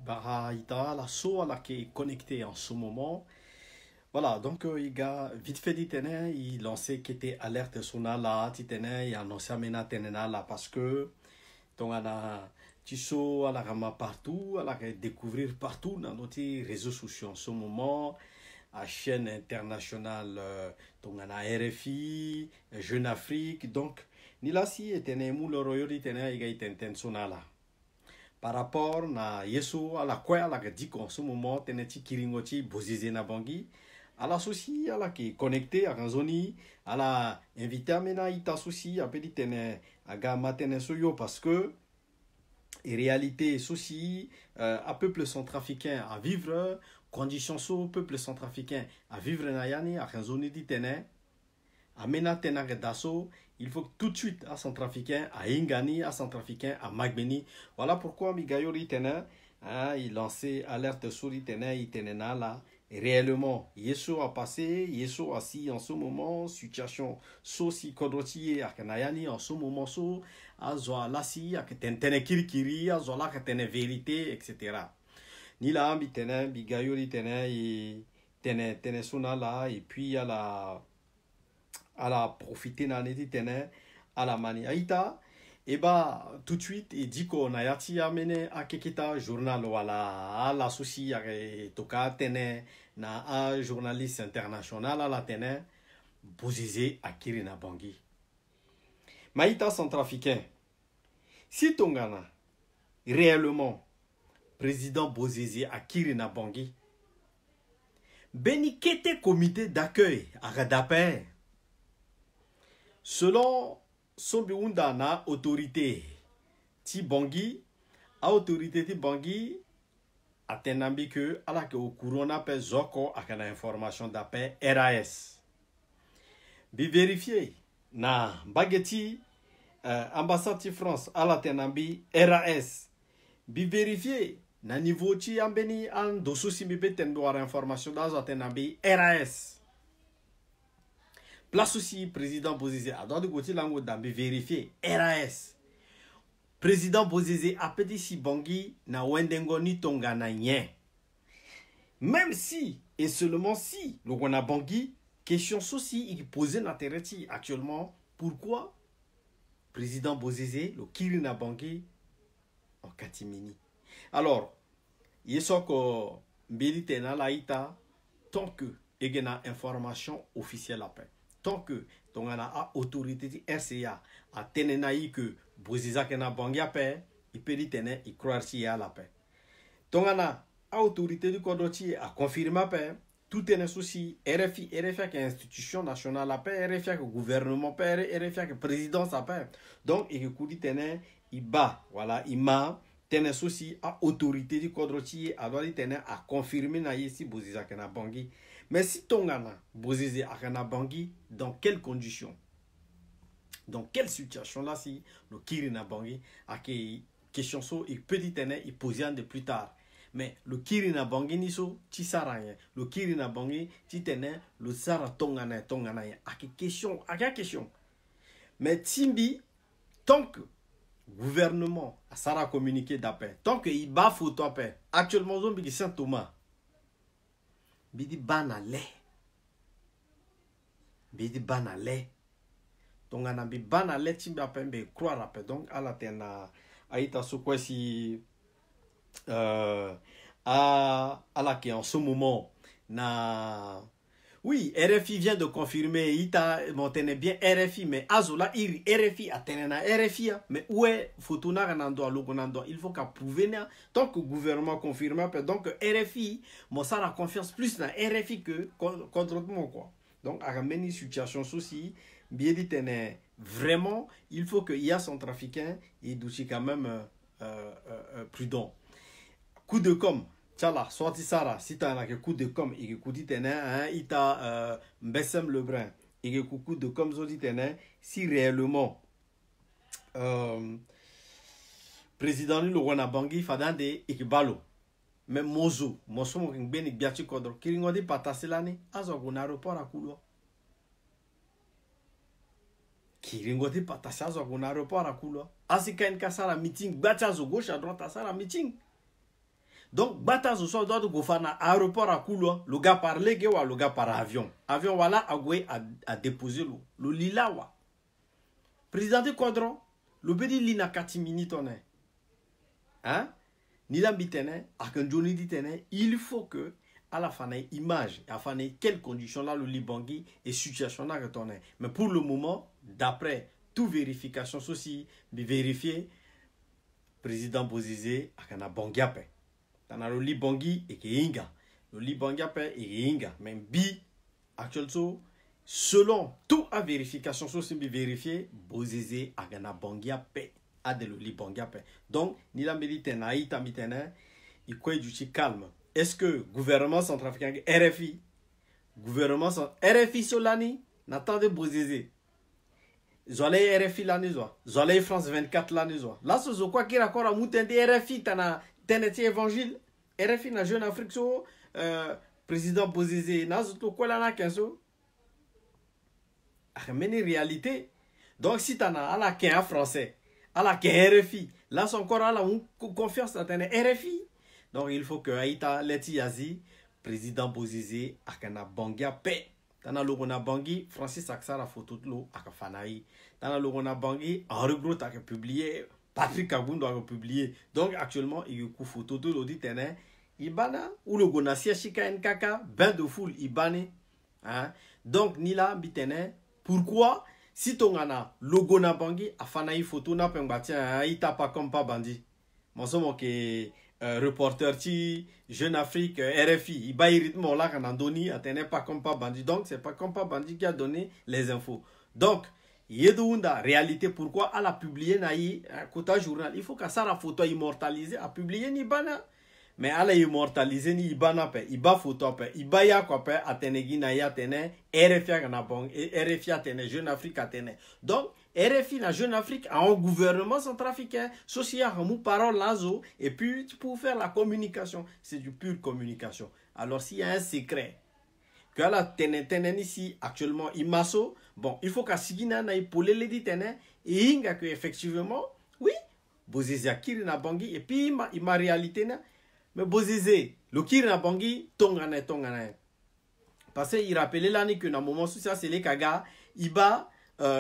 Bah, la so à la qui est connecté en ce moment. Voilà, donc il a vite fait dit il lançait qui était alerte sur là, il annonçait à là parce que donc on a tiso à la rama partout, à la découvrir partout dans notre réseaux sociaux en ce moment, à chaîne internationale, donc on a RFI, Jeune Afrique, donc ni là si était mou le royaume il a été là par rapport na yesu ala kwe ala ka diko en ce moment teneti kiringoti bozize na bangi ala sosi ala ki connecté à ranzoni ala invité amena ita sosi apedi tene aga matene soyo parce que en réalité sosi à peuple centrafricain à vivre conditions so peuple centrafricain à vivre na yani à ranzoni di tene amena tenare dasso, il faut que tout de suite à Centrafricain, à Ingani, à Centrafricain, à Magbeni. Voilà pourquoi Migayori Tena, il lançait alerte sur l'Itena, il tenait là. Et réellement, Yeso a passé, Yeso a si en ce moment, situation sosi kodrotiye à Kanayani en ce moment, so, à Zoa Lassi, à Tene Kirikiri, à Zola Tene Vérité, etc. Ni là, Bitena, Migayori Tena, Tene Sona là, et puis à la profiter dans les ténèbres à la mani aïta et bah tout de suite il dit qu'on a yati amené à kekita journal wala à la souci à toka tene na un journaliste international à la tene Bozizé à Kirina Bangui maïta centrafricain si tongana réellement président Bozizé à Kirina Bangui beni kete comité d'accueil à Radapé. Selon Sombiunda na autorité ti Bangui, a autorité ti Bangui a tenambi que ala ke au corona pe zoko akana information d'appel RAS. Bi vérifier na bageti ambassade ti France ala tenambi RAS. Bi vérifier na niveau ti ambeni an dosu simbi be tendo information da zo tenambi RAS. Place aussi, président Bozizé, à droite de côté, l'angle d'ambi vérifier. RAS. Président Bozizé, a petit si Bangui, na wendengo ni tonga na nyen. Même si, et seulement si, le wana Bangui, question souci, il posait l'intérêt actuellement. Pourquoi président Bozizé, le Kirina Bangui, en Katimini. Alors, il y a que Mbélitena Laïta, tant que, il y a une information officielle à peine. Tant que ton a autorité RCA a tenenaï que Boziza kena bangi a paix, il peut y tenir, il croire si a la paix. Ton a autorité du Kodoti a confirmé la paix, tout est un souci. RFI qui est institution nationale la paix, RFI que gouvernement paix, RFI que présidence a paix. Donc il coudi tenir, il bat, voilà, il m'a tenir souci à autorité du Kodoti a doit tenir à confirmer na ici Boziza kena bangi. Mais si Tongana, Bozizé Akana Bangui, dans quelles conditions? Dans quelle situation là si le Kirina Bangui a question so il peut dire il posait de plus tard. Mais le Kirina Bangui ni so ti saranye. Le Kirina Bangui ti tene le sara Tongana a question à quelle question? Mais Timbi tant que gouvernement a sara communiqué d'appel, tant que il bat photo appel. Actuellement zombi Saint Thomas bidi banale donc on a bi banale timbi apembe croire après donc à la tena aïta so quoi si à la qui en ce moment na oui RFI vient de confirmer ita montene bien RFI mais azola iri RFI atena RFI mais où est fotona ranando logonando il faut qu'approuver tant que le gouvernement confirme donc RFI mon ça la confiance plus dans RFI que contre moi quoi donc à ramener situation souci bien dit vraiment il faut que IA centrafricain et douci quand même prudent coup de com Tchala, sorti Sara, si tu as un coup de com, il coup dit il t'a Mbessem Lebrun, il coup de com, si réellement président le Rwanda Bangui Fadande et Balo, même Mozo, Mozo Mbeni Biachi Kodro, qui ringodi pataselani, azogon aéroport à Koulo. Qui ringodi patasazogon aéroport à Koulo. Asika en Kassara meeting, Bachazo gauche à droite à Sara meeting. Donc, bata ce soir, doit go faire aéroport à Koulo, le gars par légué ou le gars par avion. Avion, voilà, à déposer le lila wa. Président de Quadron, le bédi lina 4 minutes on est. Hein? Ni la bitene, à qu'un journée ditene, il faut que, à la fin, image, à la fin, quelles conditions là, le Libangui et situation là, retourner. Mais pour le moment, d'après toute vérification, ceci, de vérifier, président Bozizé, à qu'un bangiape. Dans le Libangui et qui inga. Le Libangui et inga. Même bi, actuellement, selon toute la vérification, ceci, de vérifier, Bozizé, à qu'un bangiape. De le Libangui. Donc, ni la militaire naïta mitene, il quoi du calme. Est-ce que gouvernement centrafricain RFI RFI solani n'attendez Bozizé. Zolé RFI l'année Zolé France 24 l'année là ce quoi qui raccord à mouton RFI tana teneti évangile RFI na jeune Afrique so président Bozizé na zo quoi là na kenso amène réalité. Donc si tana ala qu'un français ala qu'un RFI là c'est encore ala confiance à tene RFI. Donc il faut que Aïta Leti Yazi, président Bozizé, akana bangia paix. Tana logona bangi, Francis Aksa la photo de l'eau, akafanaï. Tana logona bangi, en regret a publié, Patrick Kabundo a publié. Donc actuellement, il y a une photo de l'eau dit tene, Ibana, ou le gona siachika nkaka, bain de foule, Ibane. Hein? Donc Nila bitene, pourquoi si ton ana logona bangi, afanaï photo na pengbatia, Aïta pas comme pas bandi. Mon somme que reporter ti Jeune Afrique RFI il baille rythme là quand Andoni atteint pas comme pas bandit, donc c'est pas comme pas bandit qui a donné les infos. Donc Yedounda réalité pourquoi elle a publié naï quota journal il faut que ça la photo immortalisée a publié ni bana mais elle a immortalisé ni ibana pe iba photo pe ibaya quoi pe atenegi naï atene RFI kana bon RFI atene Jeune Afrique atene. Donc RFI, la Jeune Afrique, a un gouvernement centrafricain, social, ramou parole lazo, et puis pour faire la communication, c'est du pure communication. Alors s'il y a un secret, que la tenen ici actuellement, imaso, bon, il faut qu'à Sigina na ipole le dit tenen, et inga que effectivement, oui, Bozizé a kiri na bangi, et puis il ma réalité na, mais Bozizé, le kiri na bangi, tongane. Parce qu'il rappelait l'année que dans le moment social, c'est les kaga, iba,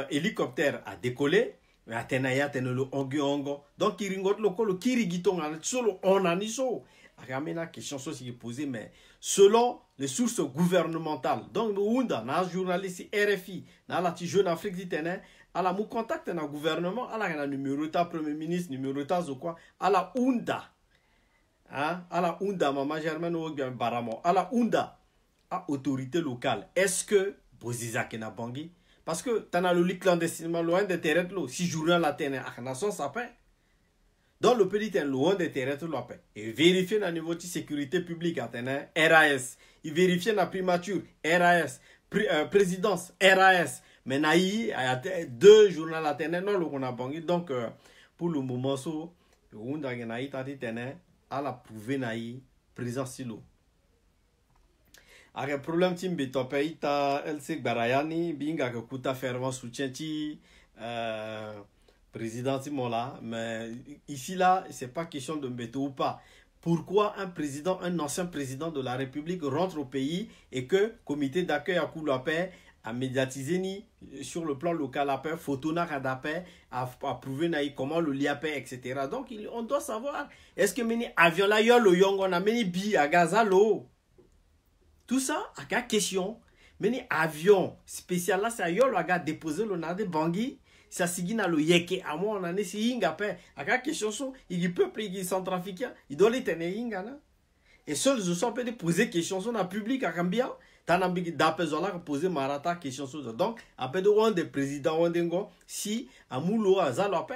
hélicoptère a décollé mais atenaya tenelo ongo donc kiringot loko le kirigito ngana solo onaniso akamena question so qui posée mais selon les sources gouvernementales donc unda na journaliste RFI na la ti Jeune Afrique dit tene ala mu contact na gouvernement ala na numéro ta premier ministre numéro ta zo quoi ala unda hein ala unda mama Germaine ou bien baramo ala unda à autorité locale est-ce que Bozizé na bangi. Parce que tu as le lit clandestinement loin des terrains, si journal la terre à nation ça paie. Dans le pays, tu loin des terrains, et vérifier le niveau de sécurité publique à RAS. Il vérifie la primature, RAS. Présidence, RAS. Mais il y a 2 journaux à terre, non, le qu'on a bangi. Donc, pour le moment, on a la prouvé naï présent silo. Avec problème timbe topé ta LC Barayani binga que kuta fervent soutien ti président Timola mais ici là c'est pas question de mbéto ou pas. Pourquoi un ancien président de la République rentre au pays et que comité d'accueil à Kouloapé a médiatisé ni sur le plan local à paix, photo na kadapé, a prouvé na comment le liapé, etc. Donc on doit savoir est-ce que meni avion là yo lo yong on a meni bi à Gaza lo. Tout ça, à quelle question? Mais avion spécial là, c'est yolo aga déposé le nade bangi, ça signe na le yeke à moi on a si inga pe. À quelle question sont, il peuple il centrafricain, il doit les tenir inga là. Et seuls je sont peut poser question sur la public à Gambia, t'as n'ambigi d'après zola poser marata question sur. Donc après de one des présidents wandengo si amulo azalo pe.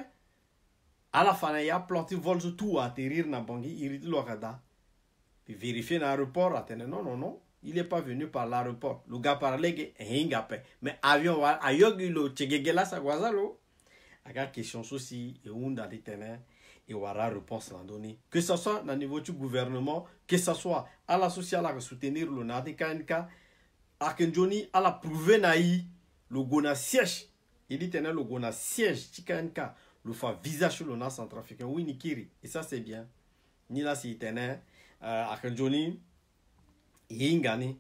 À la fin il y a planté vol sur tout atterrir na bangi, il dit le radar. Puis vérifier dans l'aéroport, attendez non. Il n'est pas venu par l'aéroport. Le gars parlait que mais avion ayogi lo tchegegela sa guazalo. La question aussi et on dans les terrains et aura réponse à donner. Que ce soit au niveau du gouvernement, que ce soit à la sociale à soutenir le nade kanka, à Kenjoni à la prouver naï le gona siège. Il dit tenait le gona siège tikanka le fa visage sur le nas centrafricain oui nikiri et ça c'est bien. Ni là si tenait Akanjoni, Yingani.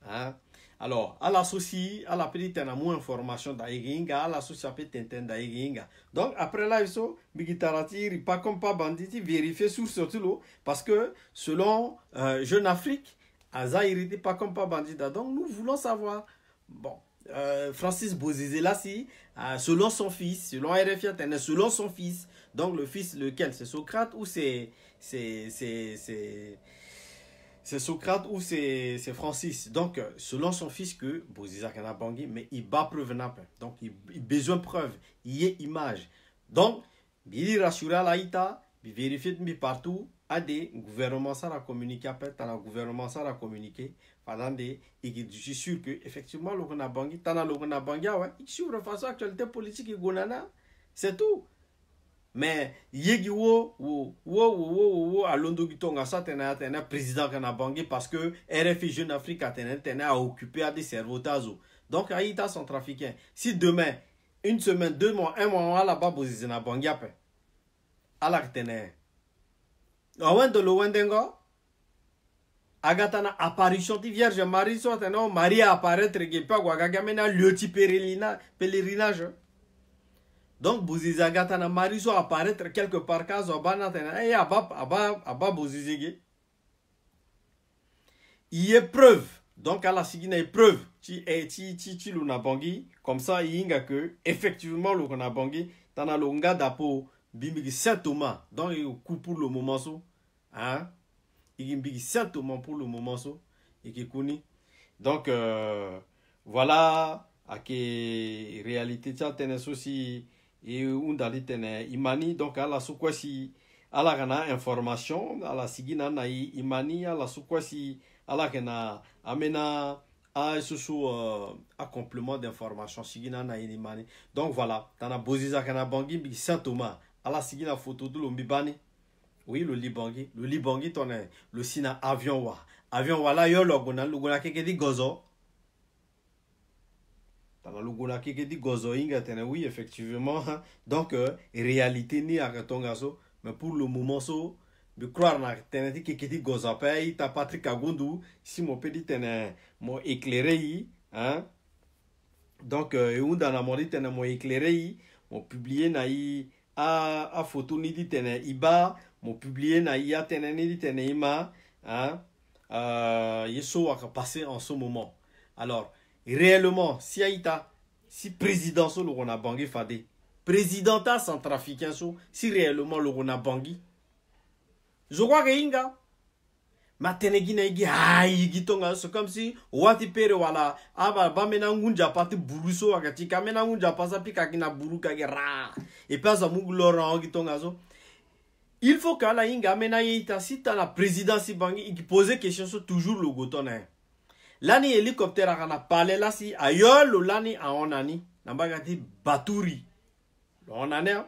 Hein? Alors, à la souci, à la petite, on a moins d'informations d'Aïginga, à la souci, à petite, d'Aïginga. Donc, après là, il faut, Bigitarati, pas comme pas banditi, vérifier sur ce lot, parce que selon Jeune Afrique, Azaïriti, pas comme pas bandita. Donc, nous voulons savoir, bon, Francis Bozizé-Lassi, selon son fils, selon RFI, selon son fils, donc le fils, lequel? C'est Socrate ou c'est Socrate ou c'est Francis. Donc, selon son fils que Bozizak a bangui, mais il bat preuve n'a pas. Donc, il besoin de preuve. Il y a image. Donc, il rassure la ita, il vérifie partout. A des gouvernements ça a communiqué après, t'as un gouvernement ça a communiqué. Pendant des, et je suis sûr que effectivement le qu'on a bangui, t'as le qu'on a bangui, ouais. Il suit de façon actualité politique et gonana, c'est tout. Mais yegi wo à Londo Gitonga ça t'es président qu'on a bangé parce que RFI Jeune Afrique a à occuper à des cerveaux. Donc Aïta sont trafiquants. Si demain, une semaine, 2 mois, 1 mois là-bas vous na bangé après. Alors t'es Awen de lo wendengo agatana apparition ti Vierge Marie soit non Marie apparaître que pas guagagamena lieu ti pèlerinage. Donc Bouzizi agatana Marie soit apparaître quelque part kazo bana tena et aba Bouzizi. Il est preuve. Donc à la sigine preuve ti luna bangi comme ça yinga que effectivement lo kona bangi tana longa dapo bimbi Saint Thomas donc il coupe pour le moment so. Hein? Il y a certainement pour le moment ça et qui connaît. Donc voilà à quelle réalité ça tenait aussi et on d'aller tenir imani donc à la quoi si à la gana information à la sigina na imani à la quoi si à la gana amena à ce à complément d'information sigina na imani. Donc voilà dans la boziza kana bangi bi Saint Thomas à la sigina photo de l'ombibani. Oui, le Libangi, ton le Sina avion wa. Avion wa là, yo logona keke di gozo. Tana logona keke di gozo inga tene, oui, effectivement. Donc, réalité ni à so, mais pour le moment, so, de croire na tene di keke di gozo paye, ta Patrick Agundu, si mon petit tene, mon éclairé, hein. Donc, on dans la moni tene, mon éclairé, mon publié na a photo ni di tene, iba, mon publié na ia teneni di teneima hein yeso a passé en ce moment. Alors réellement si aïta si président so le rona bangi fade présidenta centrafricain so si réellement le rona bangi je crois que inga matenegi na igi ai gitonga so comme si wati pere wala aba ba mena ngunja pati buruso akati kamena ngunja pasa pika kina buruka ra et pas amu Laurent gitonga so. Il faut que la inga mena yita si ta la présidence bangi qui pose question sur toujours le goton. Lani hélicoptère a parlé là si ayol lani a onani nambagati baturi. Onane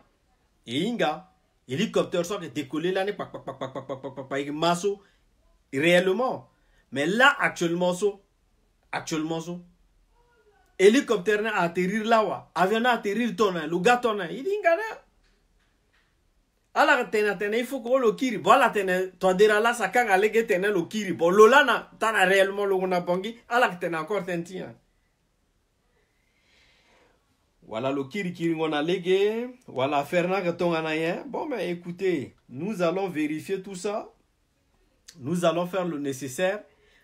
et inga hélicoptère soit décollé lani pak maso réellement. Mais là actuellement hélicoptère na atterrir là wa avion na atterrir tonan le gaton il inga na ala tena il faut que le kiri voilà tena toi dira là ça kanga lege tena le kiri bon lolana tana réellement le gona bangi ala tena encore tentia voilà le kiri ngona lege voilà ferna que ton anayen bon mais écoutez nous allons vérifier tout ça nous allons faire le nécessaire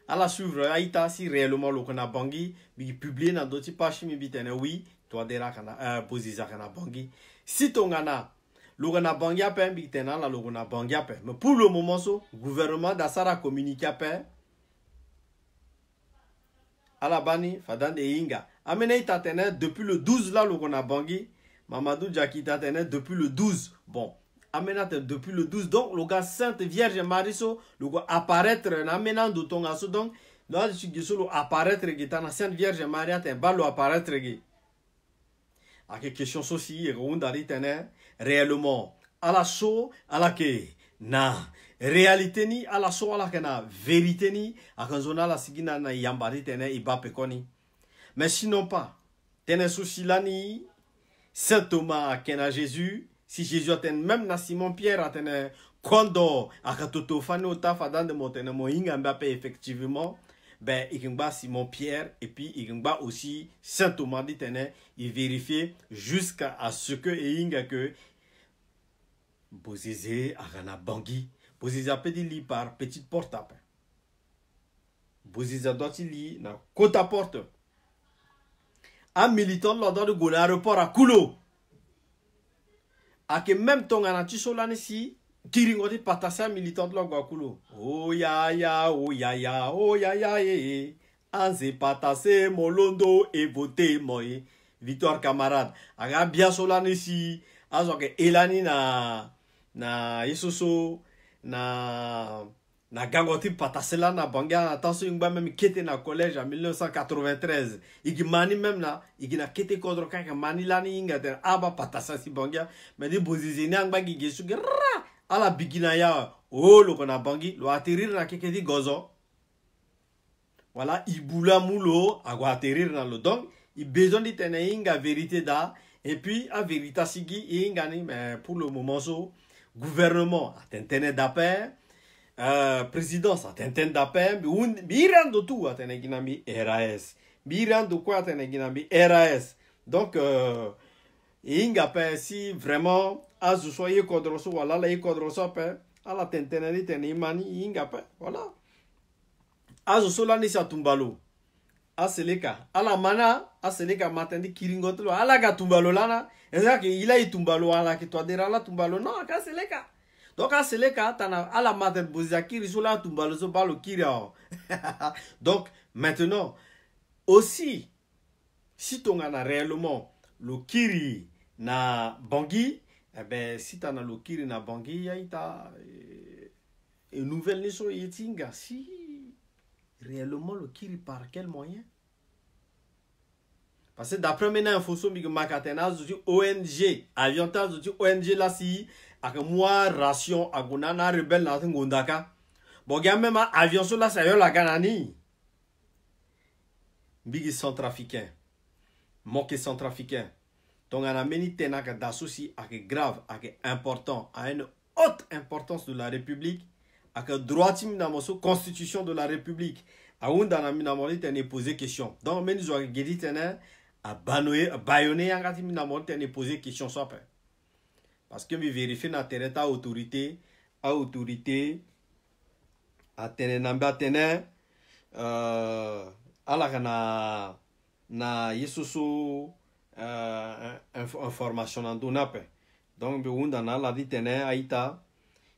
à la suivre aïta si réellement le gona bangi bi publier dans d'autres pages mi bitene oui toi dira kana Bozizia kana bangi si ton gana Logana bangia pe bitena la logana bangia pe. Mais pour le moment so gouvernement d'Assara communiqué pe à la bani fadan de inga. Amene tatene depuis le 12 là logana bangi Mamadou Jaki tatene depuis le 12. Bon, amena depuis le 12 donc le gars Sainte Vierge Marie so le gars apparaître na amena do tonga so donc là je suis solo apparaître gitana Sainte Vierge Marie a balo apparaître gi. A que question soci et rondari tene réellement à la so à la que na réalité ni à la so à la que na vérité ni à kanzona la sigina na yambari tene iba pekoni mais sinon pas tene souci là ni Saint Thomas kena Jésus si Jésus a même na Simon Pierre a tene Quand akatoto fani ota fadan de montene mo inga effectivement ben ikingba Simon Pierre et puis ikingba aussi Saint Thomas dit il vérifiait jusqu'à ce que inga que Bozizé agana bangi Bozizé a dit li par petite porte après Bozizé doit li na côte à porte un militant lors de gona aéroport à Koulo à que même ton anati solane si Kiringoti patasa militant lo Guakulo. Oh ya ya, oh ya ya, oh ya ya ye. Anze patase molondo et voté moi. Victoire camarade. Aga bien solane si. Azo ke elani na yesoso na gangoti patasela na banga. Attention ngba même kete na collège en 1993. Igi mani même na igi na kete kodro kaka mani lani inga ter aba patasa si banga. Mais di bozizini angba gi su à la biginaya, oh, le qu'on a bangi, le atterrir na kekedi gozo. Voilà, il boula moulo, à atterrir dans le don. Il besoin de tenir une vérité da. Et puis, à vérité sigi, il mais pour le moment, so, gouvernement, a tenté d'appel, présidence, a tenté d'appel, biran de tout, a tenté ginami RAS. Biran de quoi, a tenté ginami RAS. Donc, inga si vraiment, azu soye kodroso wala la kodroso pe ala tentenani tenimani inga pe voilà azu sola ni sa tumbalo aseleka ala mana aseleka matendi kiringotlo ala ga tumbalo lana eza ke ila itumbalo ala ke to adera la tumbalo non ka seleka donc aseleka tana ala maten bozakiri sola tumbalo so balo kiria donc maintenant aussi si tongana réellement le kiri na bangi. Eh ben, si tu as le kiri na bangi, il y a une nouvelle mission yetinga. Si réellement le kiri par quel moyen? Parce que d'après mes infos, je suis ONG, aviantage, je suis ONG là si, avec moi ration, à gonana rebelle na ngondaka. Bon, il même avion sur là, ça y est la ganani. Bigi centrafricain, moqué centrafricain. Donc, on a mené un souci grave, important, à une haute importance de la République, avec le droit de la constitution de la République. À où on a posé question. Donc, on a dit à bayonner, on a posé question. Parce que nous vérifions la terre autorité, à tenir, à la na yesusu information en donape. Donc, on a la dit aïta.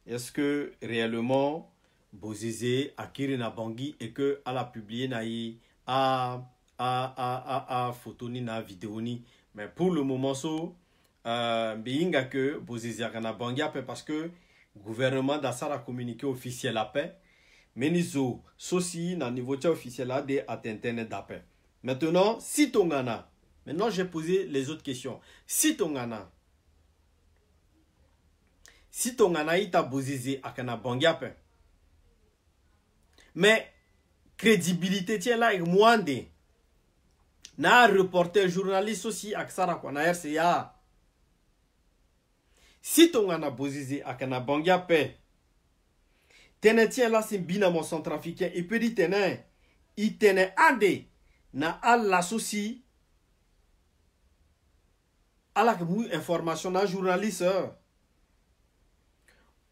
Est-ce que réellement Bozizé a kiré na bangi et que à la publier naï a photo ni na vidéo ni. Mais pour le moment so binga que Bozizé a na bangi parce que gouvernement d'Assara a communiqué officiel la paix. Mais nizo soci na niveau officiel là de internet d'appel. Maintenant si tongana. Maintenant j'ai posé les autres questions. Si tongana ita Bozizé akana bangiape. Mais crédibilité tient là et moindre. Na reporter journaliste aussi aksara kwa na RCA. Si tongana Bozizé akana bangiape. Tene tient là c'est binamo centrafricain et puis dit tene il tene ande na alla souci ala que mou information na journaliste.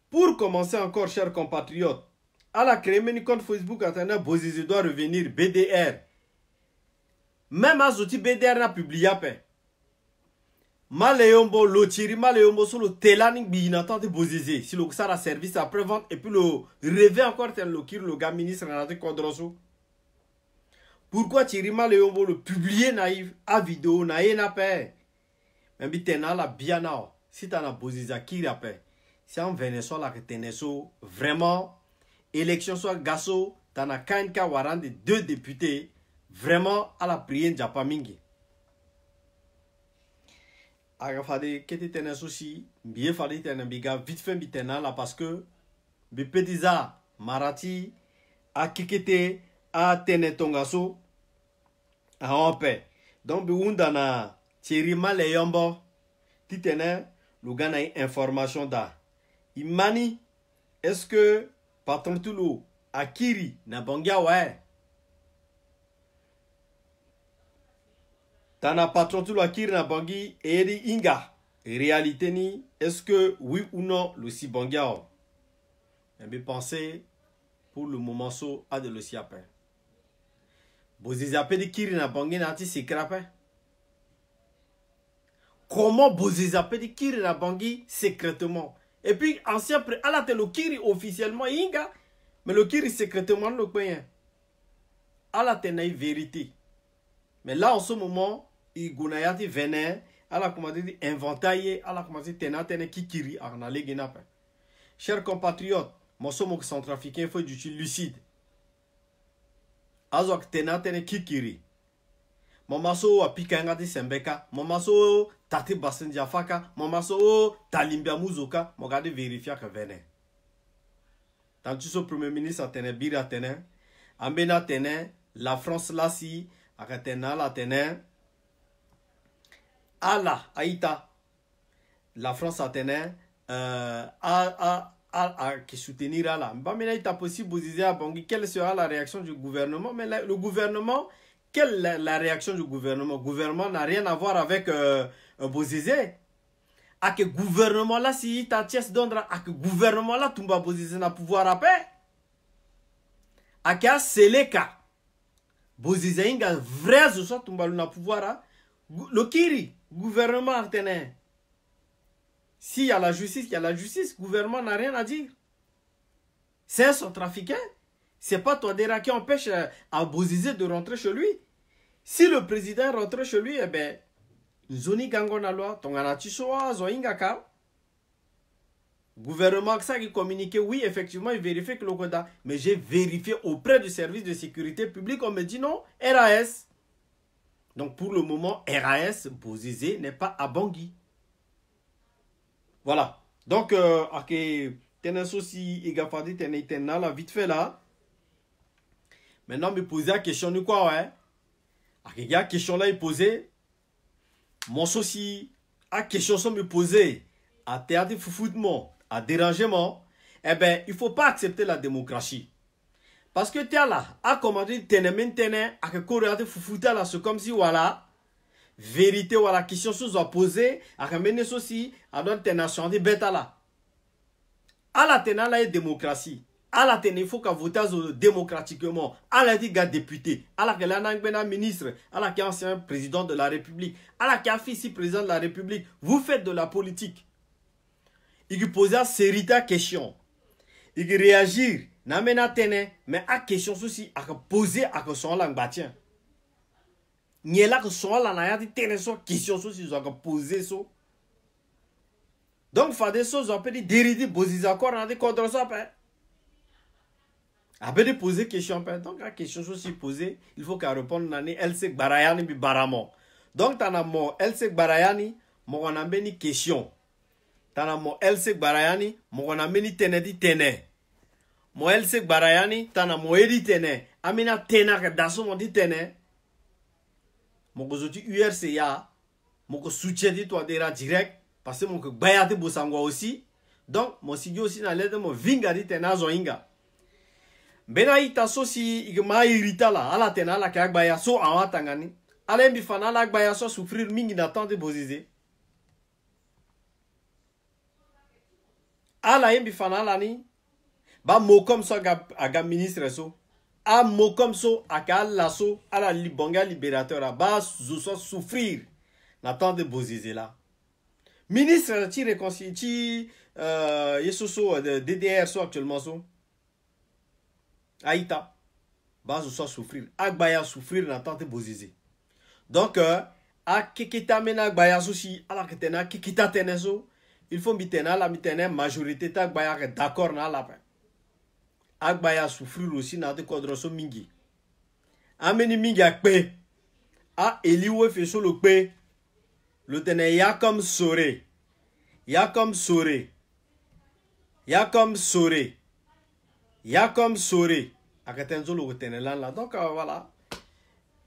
Pour commencer encore, chers compatriotes, à la créer un compte Facebook, attendez, Bozizé doit revenir, BDR. Même à Zoti BDR n'a publié à peine. Maléombo, l'otiri, Maléombo, sur le télaning, binatan de Bozizé. Si le Sara service après-vente, et puis le rêver encore, tel le gars ministre, Renate Kodroso. Pourquoi Thierry Maléombo le publier naïf, à vidéo, naïf n'a pas. Même si tu as la biana, si tu as la Bozizé qui a pas. Si en Venezuela que teneso vraiment élection soit gasso tana kanka waran de 2 députés vraiment à la prière japamingi. Aga fade kete teneso si bien fade tenabiga vite fait bitena là parce que bi petiza marati a kikete a tenetongaso a en paix. Donc bi undana Thierry Maleyombo titene lugana information da Imani est-ce que patron tulo akiri na bangia ouais. Tana patron tulo akiri na bangi eri inga. Réalité ni, est-ce que oui ou non le si bangia? Mais pensez pour le moment so a de le si après. Bozizi appelle kiri na bangi na ti secret. Comment Bozizi appelle kiri na bangi secrètement? Et puis ancien pré ala te le kiri officiellement inga, mais le kiri secrètement le paye. Ala te na vérité. Mais là en ce moment, il gonayati venin, ala comment dire inventailler, ala comment dire tena kikiri arna legena. Chers compatriotes, mon somme centrafricain faut du lucide. Azok tena kikiri. Mamaso a pikanga di sembeka, mamaso tati basen diafaka, mamaso talimbia muzoka, mogade vérifier que venin. Tant tu so premier ministre atene bira tene, ambena tene, la France là si, akatena la tene, ala aïta, la France atene, qui soutenir là. Bah mais là il est possible de dire bon quelle sera la réaction du gouvernement, mais le gouvernement, quelle est la réaction du gouvernement? Le gouvernement n'a rien à voir avec Bozizé. À que gouvernement là si ta tiès dondra à que gouvernement là tumba Bozizé n'a pouvoir à paix. À que c'est le cas. Bozizé inga vrai zo so tumba n'a pouvoir à le kiri gouvernement artenais. S'il y a la justice, il y a la justice. Le gouvernement n'a rien à dire. C'est un centrafricain. C'est pas toi déjà qui empêche à Bozizé de rentrer chez lui. Si le président rentre chez lui, eh bien, zoni gango na loi, ton anatisoa, zoingaka. Gouvernement ça qui communiquait, oui, effectivement, il vérifie que le quota. Mais j'ai vérifié auprès du service de sécurité publique, on me dit non, RAS. Donc pour le moment, RAS, Bozizé n'est pas à Bangui. Voilà. Donc, tenez aussi, Igafadi, tenez la vite fait là. Maintenant, me poser la question de quoi, ouais. Il y a question là, il posait. Mon souci, à question sans me poser, à théâtre foufoutement, à dérangement, eh bien, il ne faut pas accepter la démocratie. Parce que tu es là, à commander, tenez, à que courir foufouta là, c'est comme si, voilà, vérité, voilà, question sous opposée, à ramener ceci, à donner tes nations, des bêtes là. À la tena là, démocratie. À la tena, il faut qu'à voter démocratiquement. À la dit député, à la qu'elle a ministre, à la qui est ancien président de la République, à la qui a fils président de la République. Vous faites de la politique. Il pose à série de questions. Il réagir, n'amène tene, mais à question ceci, à poser à son langue bâtien. N'y est là que son langue n'a dit tene so question ceci, ils ont posé so. Donc, il faut des choses, on peut dire, dérider, Bozizé encore, on a dit contre ça, après de poser question, donc la question aussi posée, il faut qu'elle réponde nani elle se barayani bi baramo. Donc t'as mo elle se barayani, mo on a beni question. T'as mo elle se barayani, mo on a beni tenedi tene. Mo elle se barayani, t'as mo edi tene. Amina tena que daso mo di tene. Mo ko zoti URCA, mo ko soutien di toi dera direct parce que mo ko bayate bosangwa aussi. Donc mo sigi aussi na lettre mo vinga di tena zo inga. Bena ita so si igma irita la ala tena la kak baya so awa tangani ale mbi fana la baya so souffrir mingi na temps de Bozizé ala mbi fana la ni ba mo comme ça aga ministre so a mo comme so aka la so ala libonga libérateur ba so souffrir na temps de Bozizé là ministre ti réconcilie ti yesoso de DDR so actuellement so Aïta, base soit souffrir, Agbaya souffrir dans tant de Bozizé. Donc, à Kikita mena Agbaya aussi, à la Kitena, Kikita teneso, il faut mitena la mitena majorité Agbaya d'accord na la paix. Agbaya souffrir aussi dans de kodroso mingi. Ameni mingi akpe, a Eliwe feso le pe, le tene ya comme sore, ya comme sore, ya comme sore. Ya comme sore akatenzo lo tenela la donc voilà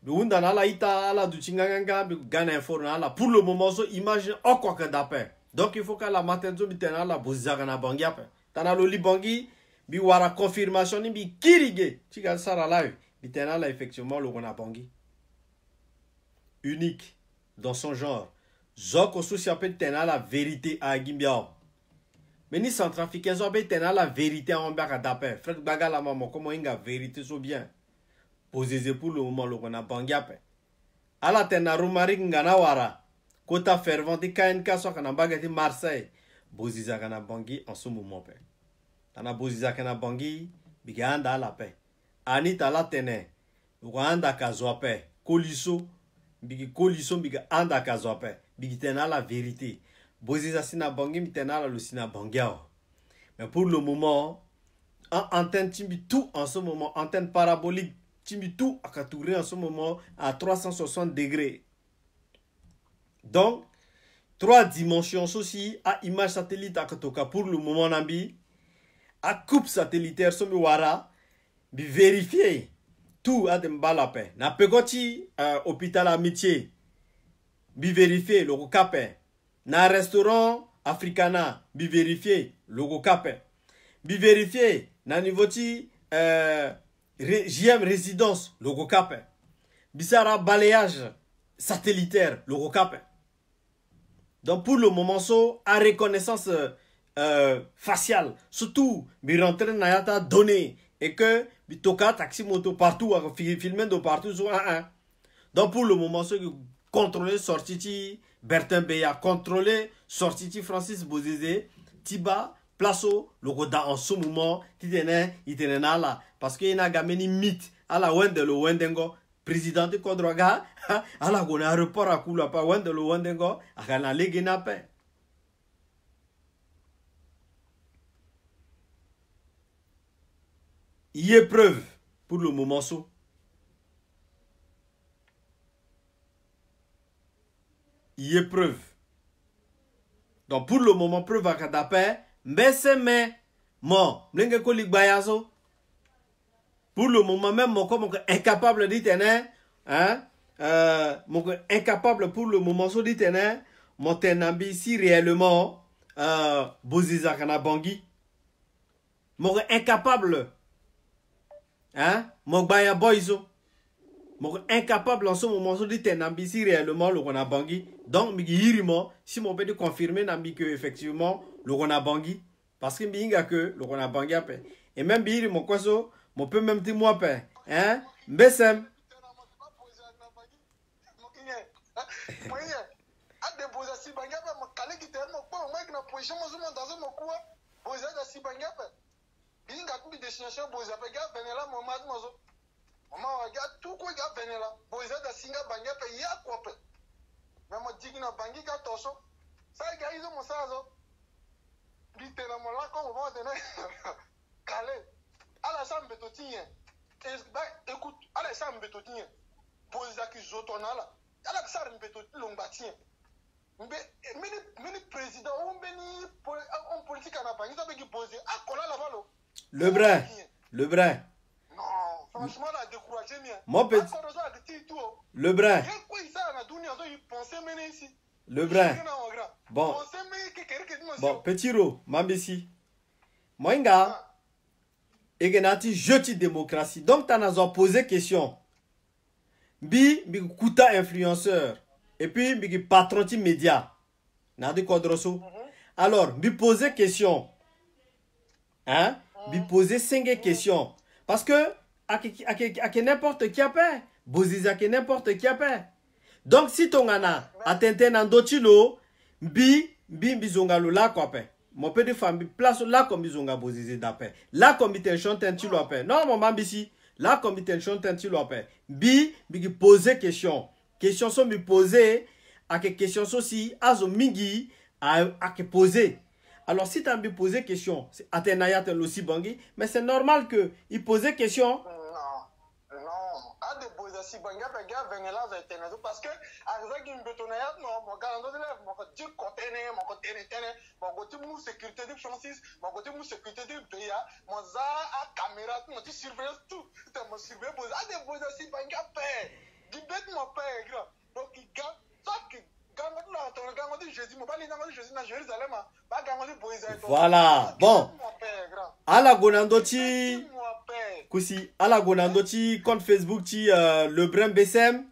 bunda na la ita la du chinganga gana inforna la pour le moment so imagine o quoi que d'après donc il faut que la matenzo mitena la bozaga na bangia Tanalo Libangi, bi wara confirmation ni bi kirige. Tika sara live. Bi tenala effectivement le Rwanda Bangi. Unique dans son genre. Zoko souci appelle tena la vérité à Gimbiao. Mais ni centrafricains ont tena la vérité en bas à Dapé. Fred Bagala maman, comment il y a vérité so bien. Posez pour le moment le Rwanda Bangi apé. Ala tena rumari ngana wara. Kota fervente KNK so kana bagati Marseille. Boziza kana Bangi en ce moment pe. Tana Boziza kana Bangi biganda la paix. Anita la tene. Rwanda kazwa pe. Koliso bigi koliso biga anda kazwape bigi tena la vérité Boziza sina bangi mitena la lusina bangiao. Mais pour le moment en antenne timbi tout en ce moment antenne parabolique timbi tout à Katouré en ce moment à 360 degrés. Donc 3 dimensions aussi à image satellite à Katoka pour le moment nambi à coupe satellitaire somi wara bi vérifier tout a dem balape na pegoti hôpital amitié bi vérifier logo capé na restaurant africana bi vérifier logo capé bi vérifier na niveau ti JM résidence logo capé bisara balayage satellitaire logo capé. Donc pour le moment so à reconnaissance faciale surtout bi rentrer na yata données et que bitoka taxi moto partout filmer de partout sur un. Donc pour le moment ceux qui contrôler sorti Bertin Beya contrôler sorti Francis Bozizé Tiba placeau le goda en ce moment il tenait là parce que il n'a gameni mythe à la Wendelo Wendengo président de Kodroga à la gona aéroport à Kula pas Wendelo Wendengo à kana legena pe. Il y a preuve pour le moment. Il y a preuve. Donc pour le moment, preuve à Kadapé. Mais c'est mais. Moi, pour le moment même, mon corps incapable de tenir. Hein? Mon incapable pour le moment de tenir. Mon tenambi si réellement. Boziza Kana Bangi. Mon incapable. Hein? Mon baya boyzo. Mon incapable en ce moment de tenambi si réellement le Rwanda Bangi. Donc, si mon peut confirmer nambi que effectivement le Rwanda Bangi. Parce que binga que le Rwanda Bangi a fait. Et même biri mon kwaso, mon peut même dire moi pe. Hein? Mbesem. Binga kubi destination boza pe ga venela momad mozo mama wa ga tout ko ga venela boza da singa banga pe ya ko pe mama digina bangi ga toso sa ga izo mosazo bitena mola ko mo de ne kale ala sambe to tien écoute ala sambe to tien boza ki zotonala ala sar mbe to longba tien mini président ou mini en politique na bangi to be ki boze akola la valo. Le brin. Non, franchement, la découragé bien. Mon petit. Le brin. Le brin. Bon. Bon, petit ro, mambisi. Moinga. Egenati jeti démocratie. Donc, tu as posé question. Bi kuta influenceur. Et puis, bi patron de média. Nadi Kodroso. Alors, bi poser question. Hein? Bi poser 5 questions. Parce que, à n'importe qui a peur. Boziza que n'importe qui a peur. Donc, si ton gana, à t'entendre en d'autres bizongalo là, quoi, pe. Mon père de famille, place là, comme bizonga bozize d'appel. Là, comme il chante un tilo à paix. Non, mon maman, ici. Là, comme il chante un tilo à paix. Bi poser question. Questions sont mi poser. À que questions aussi, à zo mingi, à que poser. Alors, si tu as posé question, c'est Athénaïa aussi Bangui, mais c'est normal qu'il posait question. Non. A de poser si Bangui, parce que, avec une bétonnaire, mon gars, mon côté conteneur, mon côté mon côté sécurité de Francis, mon côté sécurité de Béa, mon za à caméra, mon petit surveillance, tout. Mon surveillance, a de poser si Bangui, du bête mon père, donc il gagne, ça qui. Voilà. Bon. ala gonando ti kusi ala gonando ti compte Facebook ti Lebrun Bessem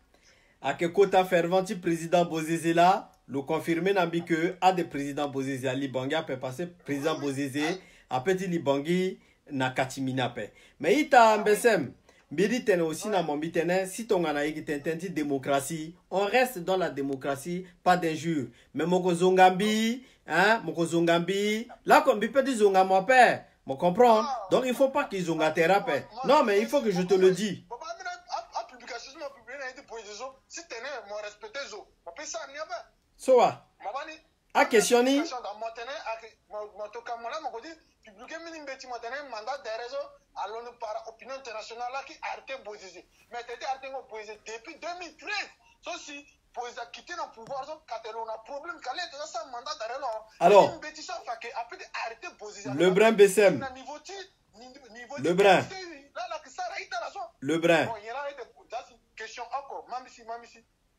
ake kota fervent ti président Bozizé là le confirmer nambi que a des président Bozizé ali bangi a passer président Bozizé après ti libangi na katimina pe mais ita Bessem Bidi tene aussi na mombi tene si ton anaïki tenti démocratie on reste dans la démocratie pas d'injure mais moko zongambi hein moko zongambi là comme peut dire zongamo père me comprends donc il faut pas qu'ils zonga thérapie non mais il faut que je te le dis si tene mo respecter zo on peut ça n'y a pas soa a question ni publier mini beti maintenant mandat de réseau à l'ONU par opinion internationale qui a arrêté Bozizé mais t'étais arrêté Bozizé depuis 2013 ceci Bozizé a quitté le pouvoir quand on a problème quand il était ça mandat de réseau alors beti ça fait que après arrêter Bozizé Lebrun Bessem Lebrun Lebrun bon il y a une question encore mamisi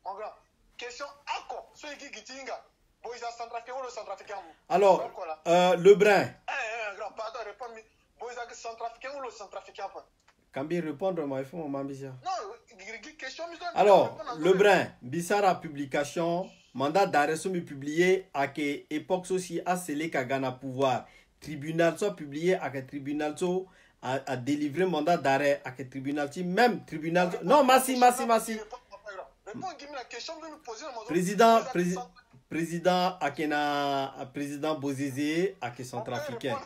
mon grand question encore ceux qui gitinga Bozizé centrafricain ou le centrafricain alors Lebrun pardon, réponds-moi. Bozizé centrafricain ou le centrafricain? Quand bien répondre, moi, il faut mon ambitieux. Non, question. Alors, Lebrun, Bissara publication, mandat d'arrêt sont publié à quelle époque aussi à scellé qu'à Ghana pouvoir. Tribunal soit publié à quel tribunal soit à délivrer mandat d'arrêt à quel tribunal, même tribunal. Non, massi. Président Akena, président Bozizé, Ake centrafricain.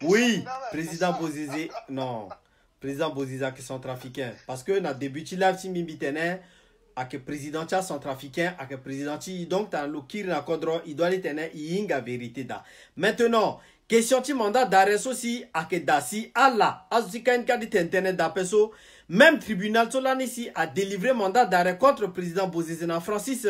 Oui, président Bozizé, non. Président Bozizé, Ake centrafricain. Parce que na débuté là, si Mimbitene, Ake président centrafricain, Ake président, donc dans le kir na kodro, il doit aller tenir, inga vérité da. Maintenant, question ti mandat d'arrêt aussi, Ake dasi, Allah, azusi kain kadi tentene da peso, même tribunal solani ici a délivré mandat d'arrêt contre le président Bozizé na Francis.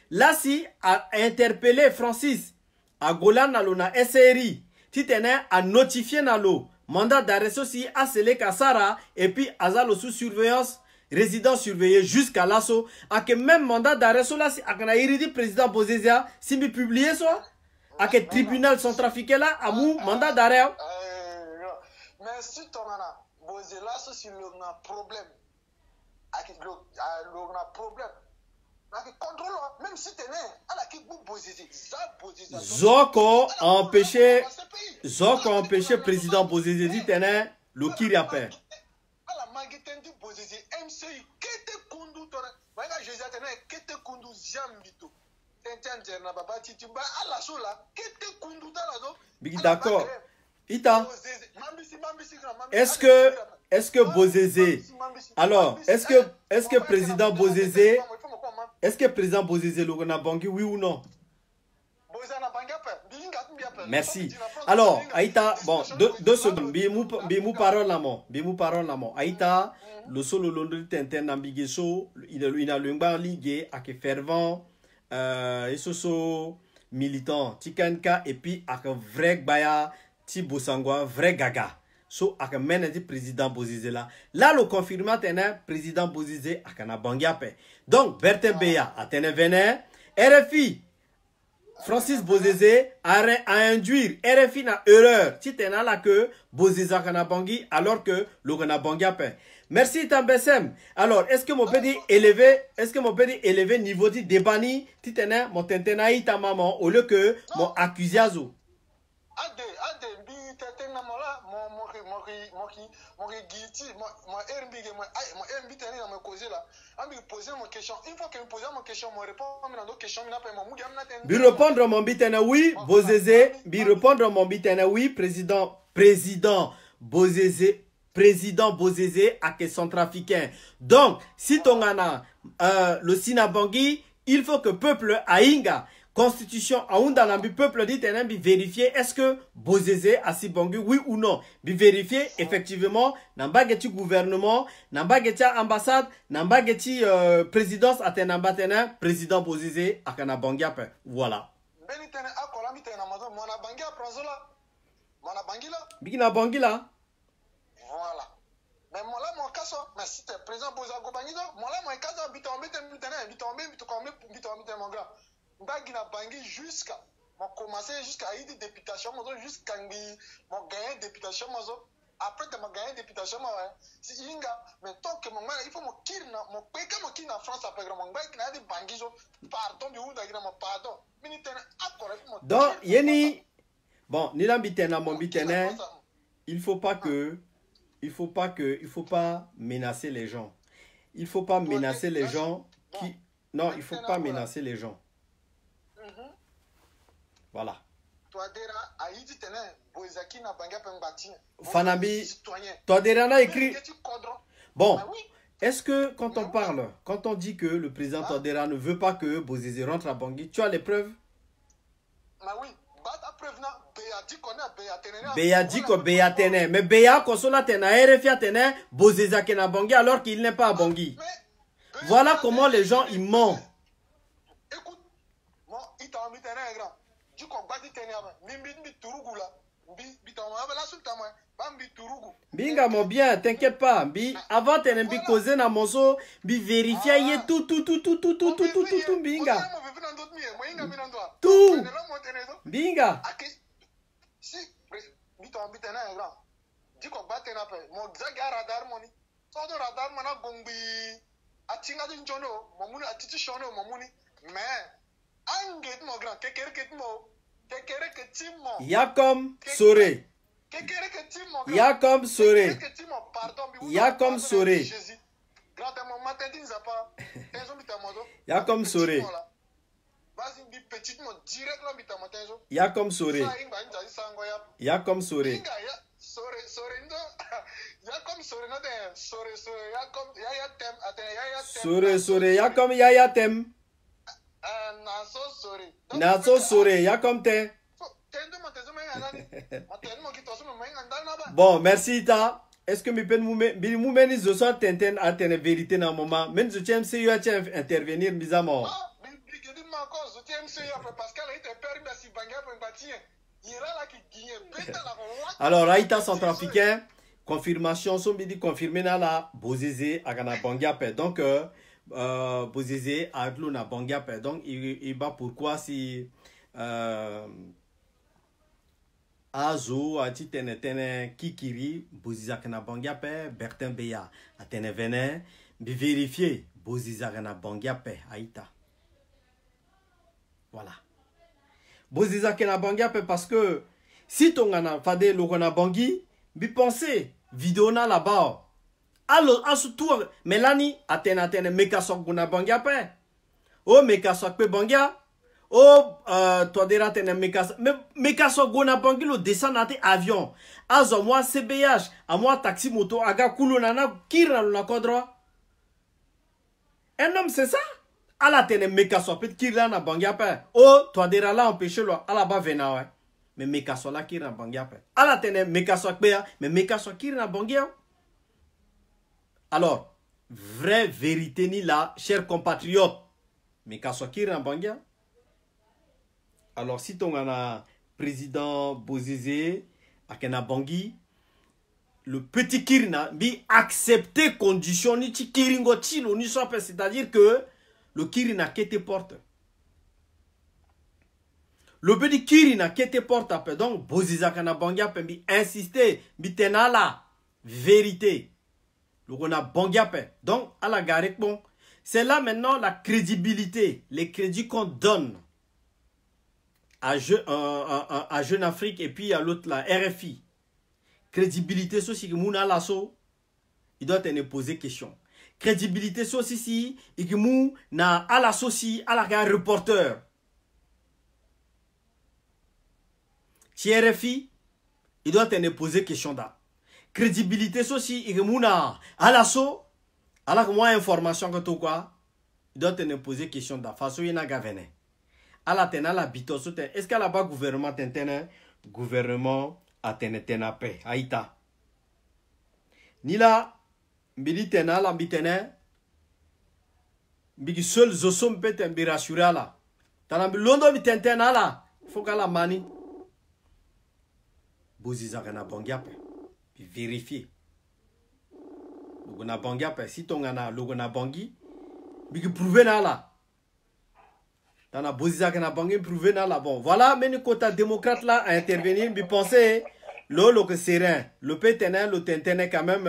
Là, si a interpellé Francis à Golan na SRI, titene a notifié na lo mandat d'arrêt aussi à Sele Kassara et puis Azalo sous surveillance, résident surveillé jusqu'à l'assaut. A que même mandat d'arrêt là, si a kana iridi président Bozizé, si mi publié ça, à que tribunal centrafricain là, a mou mandat d'arrêt. Mais si ton ana Bozizé là, c'est le problème. Le problème. Même si Zoko empêché président Bozizé dit tene le kiriapé. D'accord. Ita. Est-ce que Bozizé alors est-ce que président Bozizé le Bangui oui ou non? Merci. Alors, Aïta, bon, deux secondes. Bimou parole là, mon. Aïta, le solo londres tintin n'ambigeso, il a le ligue à que fervent, et so militant, tikanka, et puis à que vrai baya, ti bosangwa, vrai gaga. So à que mène du président Bozizé là. Là, le confirmant est président Bozizé à kana bangiape. Donc, Bertin Beya a tenu véné. RFI, Francis Bozizé a induire. RFI n'a erreur. Si tu là que Bozizé a kana bangi alors que le kana bangiape. Merci Tambesem. Alors, est-ce que mon petit élever niveau de débani, titena mon tentenaï ta maman au lieu que mon accusazo. Bi répondre mon bitena oui, Bozizé, bi répondre mon bitena oui, président Bozizé, président Bozizé à que centrafricain. Donc, si ton ana le Sinabangui, il faut que peuple Aïnga Constitution aunda nambi peuple dit bi vérifier est-ce que Bozizé a si bangu oui ou non. Bi vérifier effectivement namba geti gouvernement, namba geti ambassade, namba geti présidence à tenamba tena président Bozizé a kana bangia pe. Voilà. Benitene akola mitena mazo mona bangia pranzola. Mona bangila. Bigina bangila. Voilà. Mais moi là mon caso, mais si tu président Bozizé go bangido, moi là mon caso bitombe mon grand. Ndagi na bangi jusqu'à J'ai commencé jusqu'à y des députation, jusqu'à gagner députation. Après, je vais gagner députation. Mais tant que il faut que je en France après, pardon. Donc, Yeni, bon, il faut pas menacer les gens. Il faut pas menacer les gens qui... Non, il faut pas menacer les gens. Voilà. Fanabi, Toadera a écrit... Bon, est-ce que quand on parle, quand on dit que le président Toadera ne veut pas que Bozizé rentre à Bangui, tu as les preuves? Béa dit que Béa tenait. Mais Béa, Kosola tenait, RFA tenait, Bozizé kena Bangui alors qu'il n'est pas à Bangui. Voilà comment les gens ils mentent. Écoute, moi, il t'a mis un grand. Tu comprends que tu Binga mon bien, t'inquiète pas. Bi avant t'es bi causé na moso, bi vérifier tout binga. Tout. Binga. Si, bi ton bi tena grand. Tu comprends que mon zaga radar moni. So do radar mana gombi. Atinga din jono, momuni atiti shono momuni. Mais anget mon grand, kekere ketmo. Yakom Sore. Yakom Sore. Yakom Sore. Yakom Sore. Yakom Sore. Yakom Sore. Sore. Yakom Yaya Tem. Naso Sore, Yakom Te. Bon, merci Ta. Est-ce que nous meni zo so tenten à ten vérité dans moment. Men zo tiens se yo tiens intervenir bizarrement. Alors, Aïta centrafricain, confirmation, son bidi confirmé na la Bozizé à Gana Bangiape. Donc, Bozizé à Gluna Bangiape. Donc, il va pourquoi si Azo a dit tene Kikiri, Bozizé Gana Bangiape, Bertin Beya a tene venin, bi vérifier Bozizé Gana Bangiape, Aïta. Voilà. Bozizé Gana Bangiape parce que si ton gana fade lo gana Bangui, bi pensez vidéo na là-bas. Alors, à ce tour, Mélanie, atene, meka sok guna Bangia pe. Oh, meka sok pe Bangia. Oh, toi dera tene meka sok guna Bangi lo descend ate avion. Azo moi CBH, à moi taxi moto, aga kulo nana, kira lo na kodro. Un homme, c'est ça? À la tene meka sok pe kira na Bangia pe. Oh, toi dera là empêché lo, à la bas vena ouais. Mais meka sok la kira na Bangia pe. À la tene meka sok pe, mais meka sok kira na Bangia. Alors, vraie vérité ni là, chers compatriotes, mais qu'à sortir en Bangia. Alors, si ton président Bozizé à Kena Bangui, le petit Kirina, bi accepter condition ni ti Kiringo tilo ni soit, c'est-à-dire que le Kirina qui te porte. Le petit Kirina qui te porte après, donc Bozizé à Kena Bangia peut insister, bi tenala vérité. On a Bangiape. Donc, à la gare, bon, c'est là maintenant la crédibilité, les crédits qu'on donne à Jeune Afrique et puis à l'autre, la RFI. Crédibilité, c'est aussi que Mouna Lasso, il doit te poser question. Crédibilité, c'est aussi que Mouna à la soci, à la gare reporter. Si RFI, il doit te poser question là. Crédibilité aussi il mouna à l'assaut à la moins information que tout quoi il doit te poser question de façon il n'a gavene à la tena la bito est-ce qu'à la bas gouvernement tentene gouvernement a tena paix aïta ni la mbili tena la bitene bigi seul zosom peut te rassurer là tana londo bitentena là faut qu'à la mani Bozizé Gana Bangiape vérifier. Logona Bangia, si ton gana Logona Bangi, mais que prouver là. Tana Boziza kana bangi prouvé na la bon. Voilà, mais le côté démocrate là à intervenir, mais pensez, l'eau que serein, le pétenin, le tintin quand même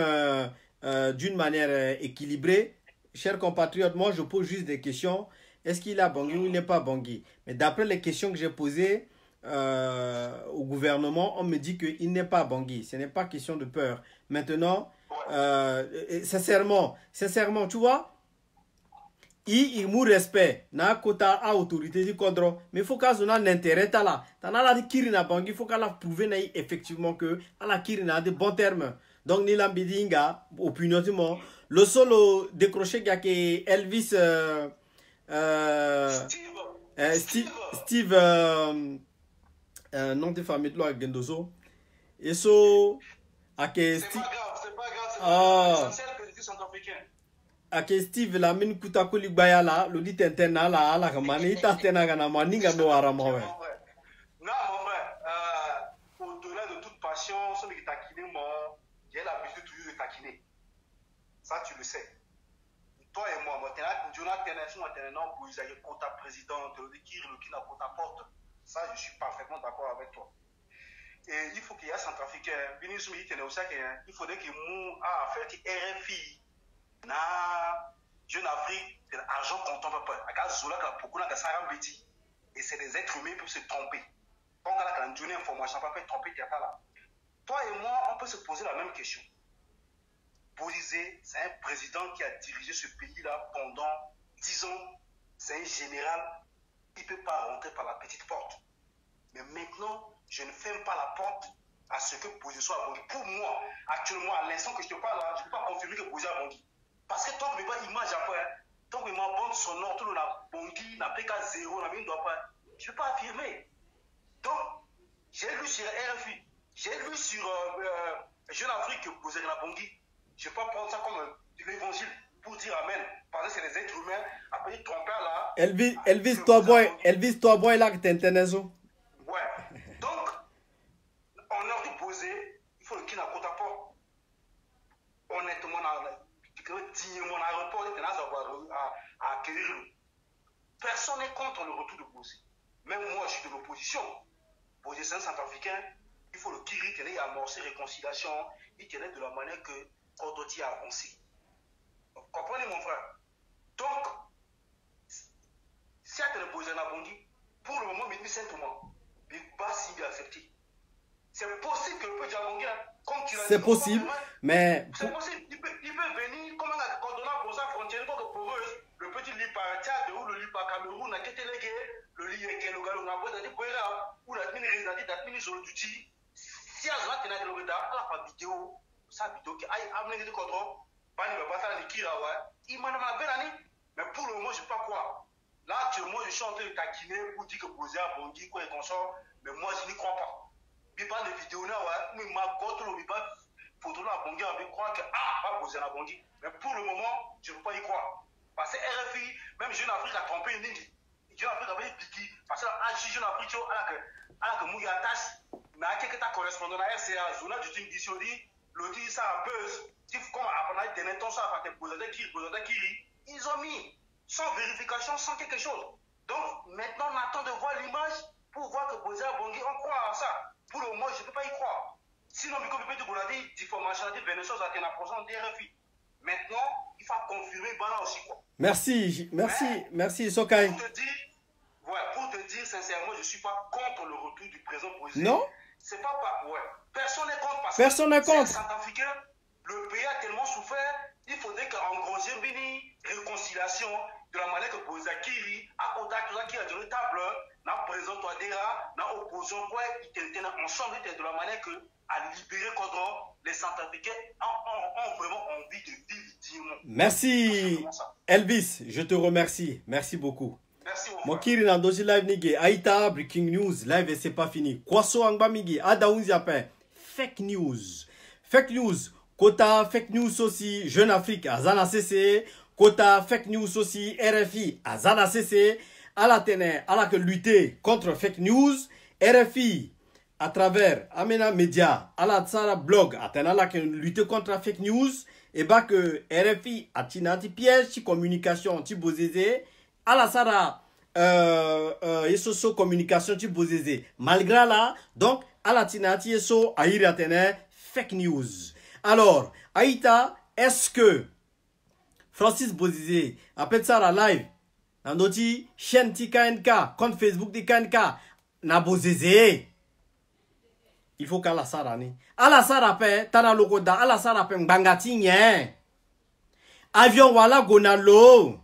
d'une manière équilibrée. Chers compatriotes, moi je pose juste des questions. Est-ce qu'il a bangi ou il n'est pas bangi? Mais d'après les questions que j'ai posées au gouvernement, on me dit qu'il n'est pas bangi. Ce n'est pas question de peur. Maintenant, sincèrement, tu vois, il mou respect na kota a autorité du cadre, mais il faut qu'à son intérêt là. T'en as la kirina bangi, il faut qu'elle a prouvé effectivement que à la kirina de bons termes. Donc ni l'ambidinga opinion le solo décroché qu'il y a que Elvis Steve nom de famille de loi Gendozo et so à que Steve à que Steve la mine kuta kuli baya la le dit interne la la kamani ta tena kana maninga no arama ouais. Non mon frère, au-delà de toute passion, celui qui taquine moi, j'ai l'habitude toujours de taquiner. Ça tu le sais. Toi et moi, Jonathan, pour Isaïe Kota président, qui n'a pas porte. Ça, je suis parfaitement d'accord avec toi. Et il faut qu'il y ait un centrafricain, il faudrait que nous a fait RFI, na Jeune Afrique, de l'argent comptant pas. Et c'est des êtres humains qui peuvent se tromper. Donc, quand on a une information, on peut tromper. Toi et moi, on peut se poser la même question. Bolizé, c'est un président qui a dirigé ce pays-là pendant 10 ans. C'est un général. Il ne peut pas rentrer par la petite porte. Mais maintenant, je ne ferme pas la porte à ce que Bolizé soit abonné. Pour moi, actuellement, à l'instant que je te parle là, je ne peux pas confirmer que Bolizé est abonné. Parce que tant que je n'ai pas d'image après, tant que ma bande sonore, tout le monde n'a pas qu'à zéro, je ne peux pas affirmer. Donc, j'ai lu sur RFI, j'ai lu sur Jeune Afrique que Bolizé est abonné. Je ne peux pas prendre ça comme l'évangile pour dire Amen. Parce que c'est des êtres humains. Après, ils trompent là. Elvis, toi, boy, là, que t'es international. Ouais. Donc, on leur dit poser, il faut le qu'il n'a pas d'apport. Honnêtement, dignement, l'aéroport, il y à accueillir. Personne n'est contre le retour de Bosé. Même moi, je suis de l'opposition. Bosé, c'est un centrafricain. Il faut le qu'il tenait à amorcer réconciliation. Il tenait de la manière que Kodoti a avancé. Comprenez mon frère. Donc, si tu as posé un abondi, pour le moment, il c'est tout le monde. Il ne pas si bien accepté. C'est possible que le petit abondi, comme tu l'as dit, c'est possible, mais. C'est possible. Il peut venir comme un cordonnant pour sa frontière, pour eux, le petit lit par Tchad ou le lit par Cameroun, a quitté les guerres, le lit est quel local, on a besoin de ou la mine résidente, la mine sur le duty. Si à la tête de l'État, à la part vidéo, ça vidéo qui aille amener des contrôles, pas ne pas faire les kirawa, il m'a demandé l'année, mais pour le moment, je ne sais pas quoi. Là, actuellement, je suis en train de taquiner pour dire que Bosé a bondi, quoi et consort, mais moi, je n'y crois pas. Il parle de vidéos là, mais ma gote, il pas photo là, bondi, on veut croire que, pas Bosé a bondi. Mais pour le moment, je ne peux pas y croire. Parce que RFI, même Jeune Afrique a trompé une ligne. Jeune Afrique avait piqué. Parce que Jeune Afrique, alors que Mouya Tass, mais à quelqu'un qui correspond à RCA, journal du team d'ici, le dit ça a buzz. Comme après, des intentions à faire ils ont mis sans vérification, sans quelque chose. Donc maintenant, on attend de voir l'image pour voir que Bosé a Bongi, on croit à ça. Pour le moment, je ne peux pas y croire. Sinon, comme il peut dire, diffamation, Venezuela, ça a présent RFI. Maintenant, il faut confirmer Bana aussi. Quoi. Merci, Sokai. Pour te dire sincèrement, je ne suis pas contre le retour du président Bosé. Non? C'est pas. Ouais. Personne n'est contre. Parce Personne n'est contre. Centrafricain, le pays a tellement souffert, il faudrait qu'en gros, une réconciliation de la manière que Bosé Kiri a contact qui a donné table, n'a président Touadéra, n'a opposition, ils étaient ensemble, de la manière que à libérer contre les Centrafricains ont vraiment envie de vivre dignement. Merci Elvis, je te remercie. Merci beaucoup. Merci mon kiri na dosi live nige aïta breaking news live et c'est pas fini. Kwaso angba migi adaounzi après fake news kota fake news aussi Jeune Afrique azana CC kota fake news aussi RFI azana CC à la tene à la que lutter contre fake news RFI à travers Amena Media à la tsara blog atena la que lutter contre la fake news et bah que RFI a tinati piège ci communication ci bozeze à la sara yeso communication tu bozeze. Malgré là, donc, à la tinati yeso aïratene fake news. Alors, Aïta, est-ce que Francis Bozizé appelle ça la live? Dans notre chaîne TKNK, compte Facebook TKNK, na Bozizé. Il faut qu'à la sarani. À la sarape, tana lokoda, à la sarape, mbangati nye. Avion wala gonalo.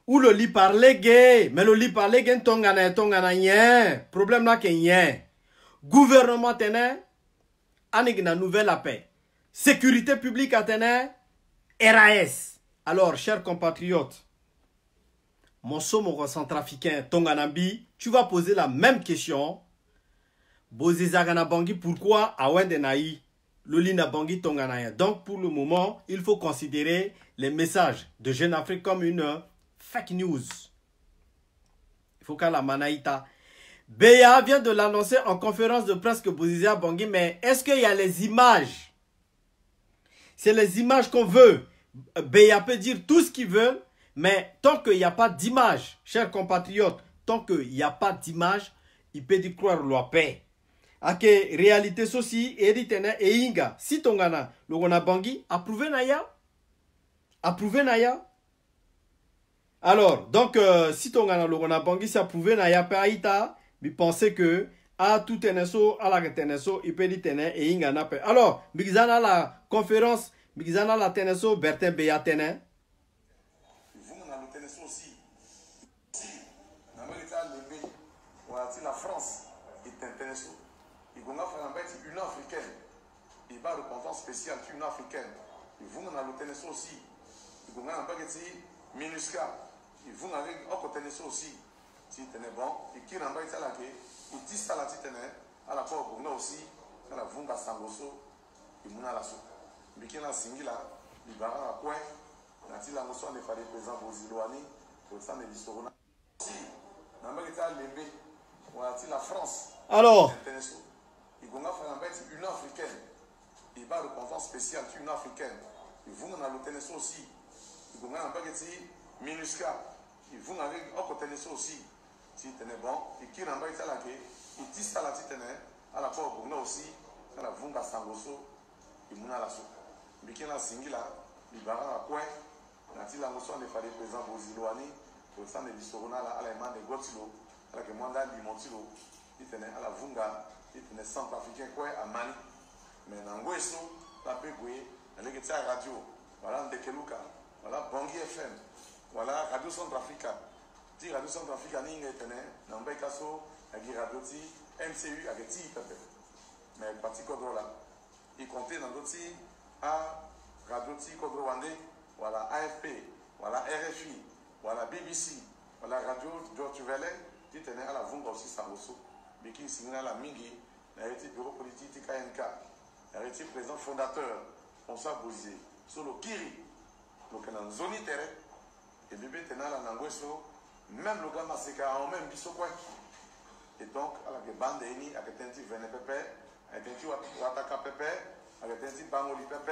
Ou le lit parle gay, mais le lit parle gay tongana nye. Problème là qu'il y a. Gouvernement tene, anigna nouvelle paix. Sécurité publique à tene, RAS. Alors, chers compatriotes, mon somo centrafricain Tonganambi, tu vas poser la même question. Bozizagana Bangi, pourquoi Awende Naï, Lolina Bangi Tonganaya? Donc, pour le moment, il faut considérer les messages de Jeune Afrique comme une fake news. Il faut qu'à la Manaïta. Béa vient de l'annoncer en conférence de presse que Bozizia Bangi, mais est-ce qu'il y a les images? C'est les images qu'on veut. Béa peut dire tout ce qu'il veut, mais tant qu'il n'y a pas d'image, chers compatriotes, tant qu'il n'y a pas d'image, il peut dire croire la paix. Ok, réalité ceci, eritene et inga, si tongana, logona bangi, approuvé naya? Approuvé naya? Alors, donc, si tongana, logona bangi, c'est approuvé naya, pe aïta, mais pensez que, à tout teneso, à la teneso, il peut dire tene et inga na pe. Alors, Bigzana la conférence, Bigzana la teneso, Bertin Beya tene. Vous, on a le teneso aussi. Si, on a la France, est un teneso. Il va faire une africaine. Il va repentance spéciale, une africaine. Il vous, on a le teneso aussi. Il va faire une minusca. Il vous, on a le teneso aussi. Si tu es bon, et qui n'a pas été là, il dit ça là, tu à la fois, on a aussi, à la vunga sangoso, il m'a la soupe. Mais qui n'a singi là, il va à la point, il a notion de faire des présents pour Ziloani, pour ça, mais l'histoire. Si, n'a pas été à l'Embé, on a dit la France. Alors, il va faire une africaine. Il va repentance spéciale, une africaine. Il vous, on a le tennis aussi. Il va faire minusca. Il vous, on a le tennis aussi. Si tu es bon, et qui n'a pas été là, il dit ça là, tu es à la fois, on a aussi, à la vunga sangoso, il m'a la soupe. Mais qui n'a singi là, il va à la point, il a dit la notion de faire des présents pour Ziloani, pour ça, mais l'histoire là, à la main de Gotilo, à la commande de Montilo, il tenait à la vunga, il tenait centrafricain, quoi, à Mani. Mais dans Gouesso, la Pégoué, elle est à la radio, voilà, Ndekeluka, voilà, Bangui FM, voilà, Radio Centrafrica. Radio Centrafrica ni ngetene na mbeka so agi radio ti MCU ageti pepe mais parti kodro là il comptait dans d'autres à radio ti kodro wande voilà AFP voilà RFI voilà BBC voilà radio George Welle qui tenait à la vunga aussi Sangoso mais qui signale la mingi na été bureau politique KNK na été président fondateur François Bozizé solo kiri donc dans zone terrain et bébé tenait la nangweso. Même le gars c'est quand même biso quoi. Et donc à la bande ini avec tenti vene pepe, avec tenti wataka pepe, avec tenti bangoli pepe,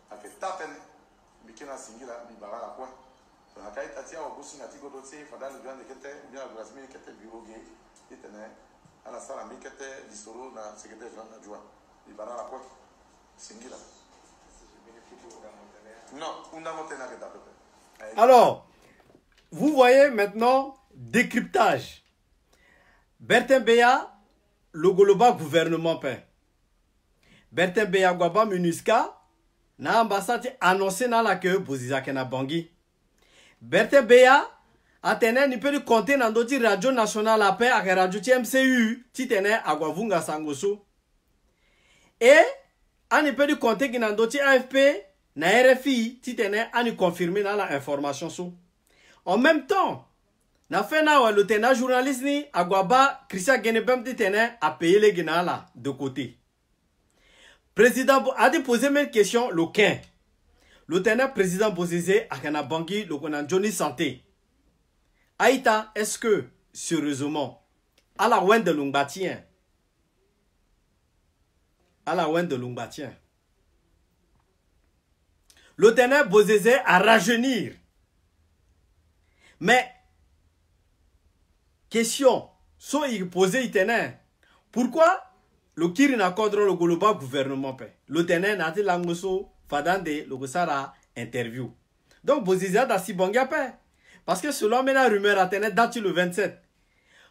avec taten bikina singila bibara la quoi. Donc à tatia au boussi nati godoté fada le bien de kete bien la grasmi kete bureau gay et tenait à la salle mi kete disoro na secrétaire général adjoint bibara la quoi. Singila. Non, on a monté na pepe. Alors, vous voyez maintenant décryptage. Bertin Beya, le Goloba gouvernement pain. Bertin Beya Gwaba Minuska, na ambassade annoncé dans la queue Bozizia Kena Bangi. Bertin Beya, atene ni peut compter dans d'autres radio nationale à paix avec radio TMCU, titene Agwavunga Sangoso. Et, on peut compter dans d'autres AFP, na RFI, titene on confirmer dans la information sous. En même temps, na fait na le tena journaliste ni agwaba Christian Genebem tene a payé les guinala de côté. Président a déposé une question le 15. Le tena président Bozizé a kana bangi le konan Johnny Santé. Aïta, est-ce que sérieusement à la ouin de Lungbatien le tena Bozizé a rajeunir. Mais, question, so il posait itene. Pourquoi le kiri na kodro le global gouvernement pe? Le tene na ti langoso fadande le gosara interview. Donc Bozizé da si bonga pe. Parce que selon la rumeur à tene date le 27.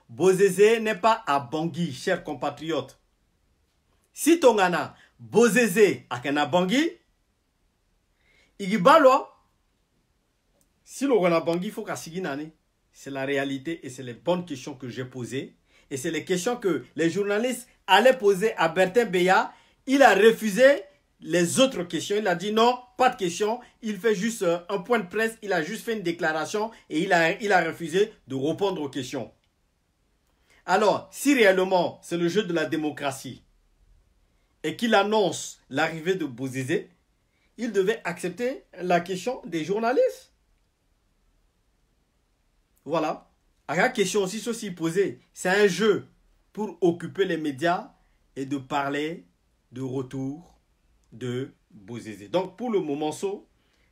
Bozizé n'est pas à Bangui, chers compatriotes. Si tongana Bozizé a kena Bangui, igibalo si le roi Bangui il faut qu'à siginane. C'est la réalité et c'est les bonnes questions que j'ai posées. Et c'est les questions que les journalistes allaient poser à Bertin Beya. Il a refusé les autres questions. Il a dit non, pas de questions. Il fait juste un point de presse. Il a juste fait une déclaration et il a refusé de répondre aux questions. Alors, si réellement c'est le jeu de la démocratie et qu'il annonce l'arrivée de Bozizé, il devait accepter la question des journalistes. Voilà. La question aussi posée, c'est un jeu pour occuper les médias et de parler de retour de Bozizé. Donc pour le moment,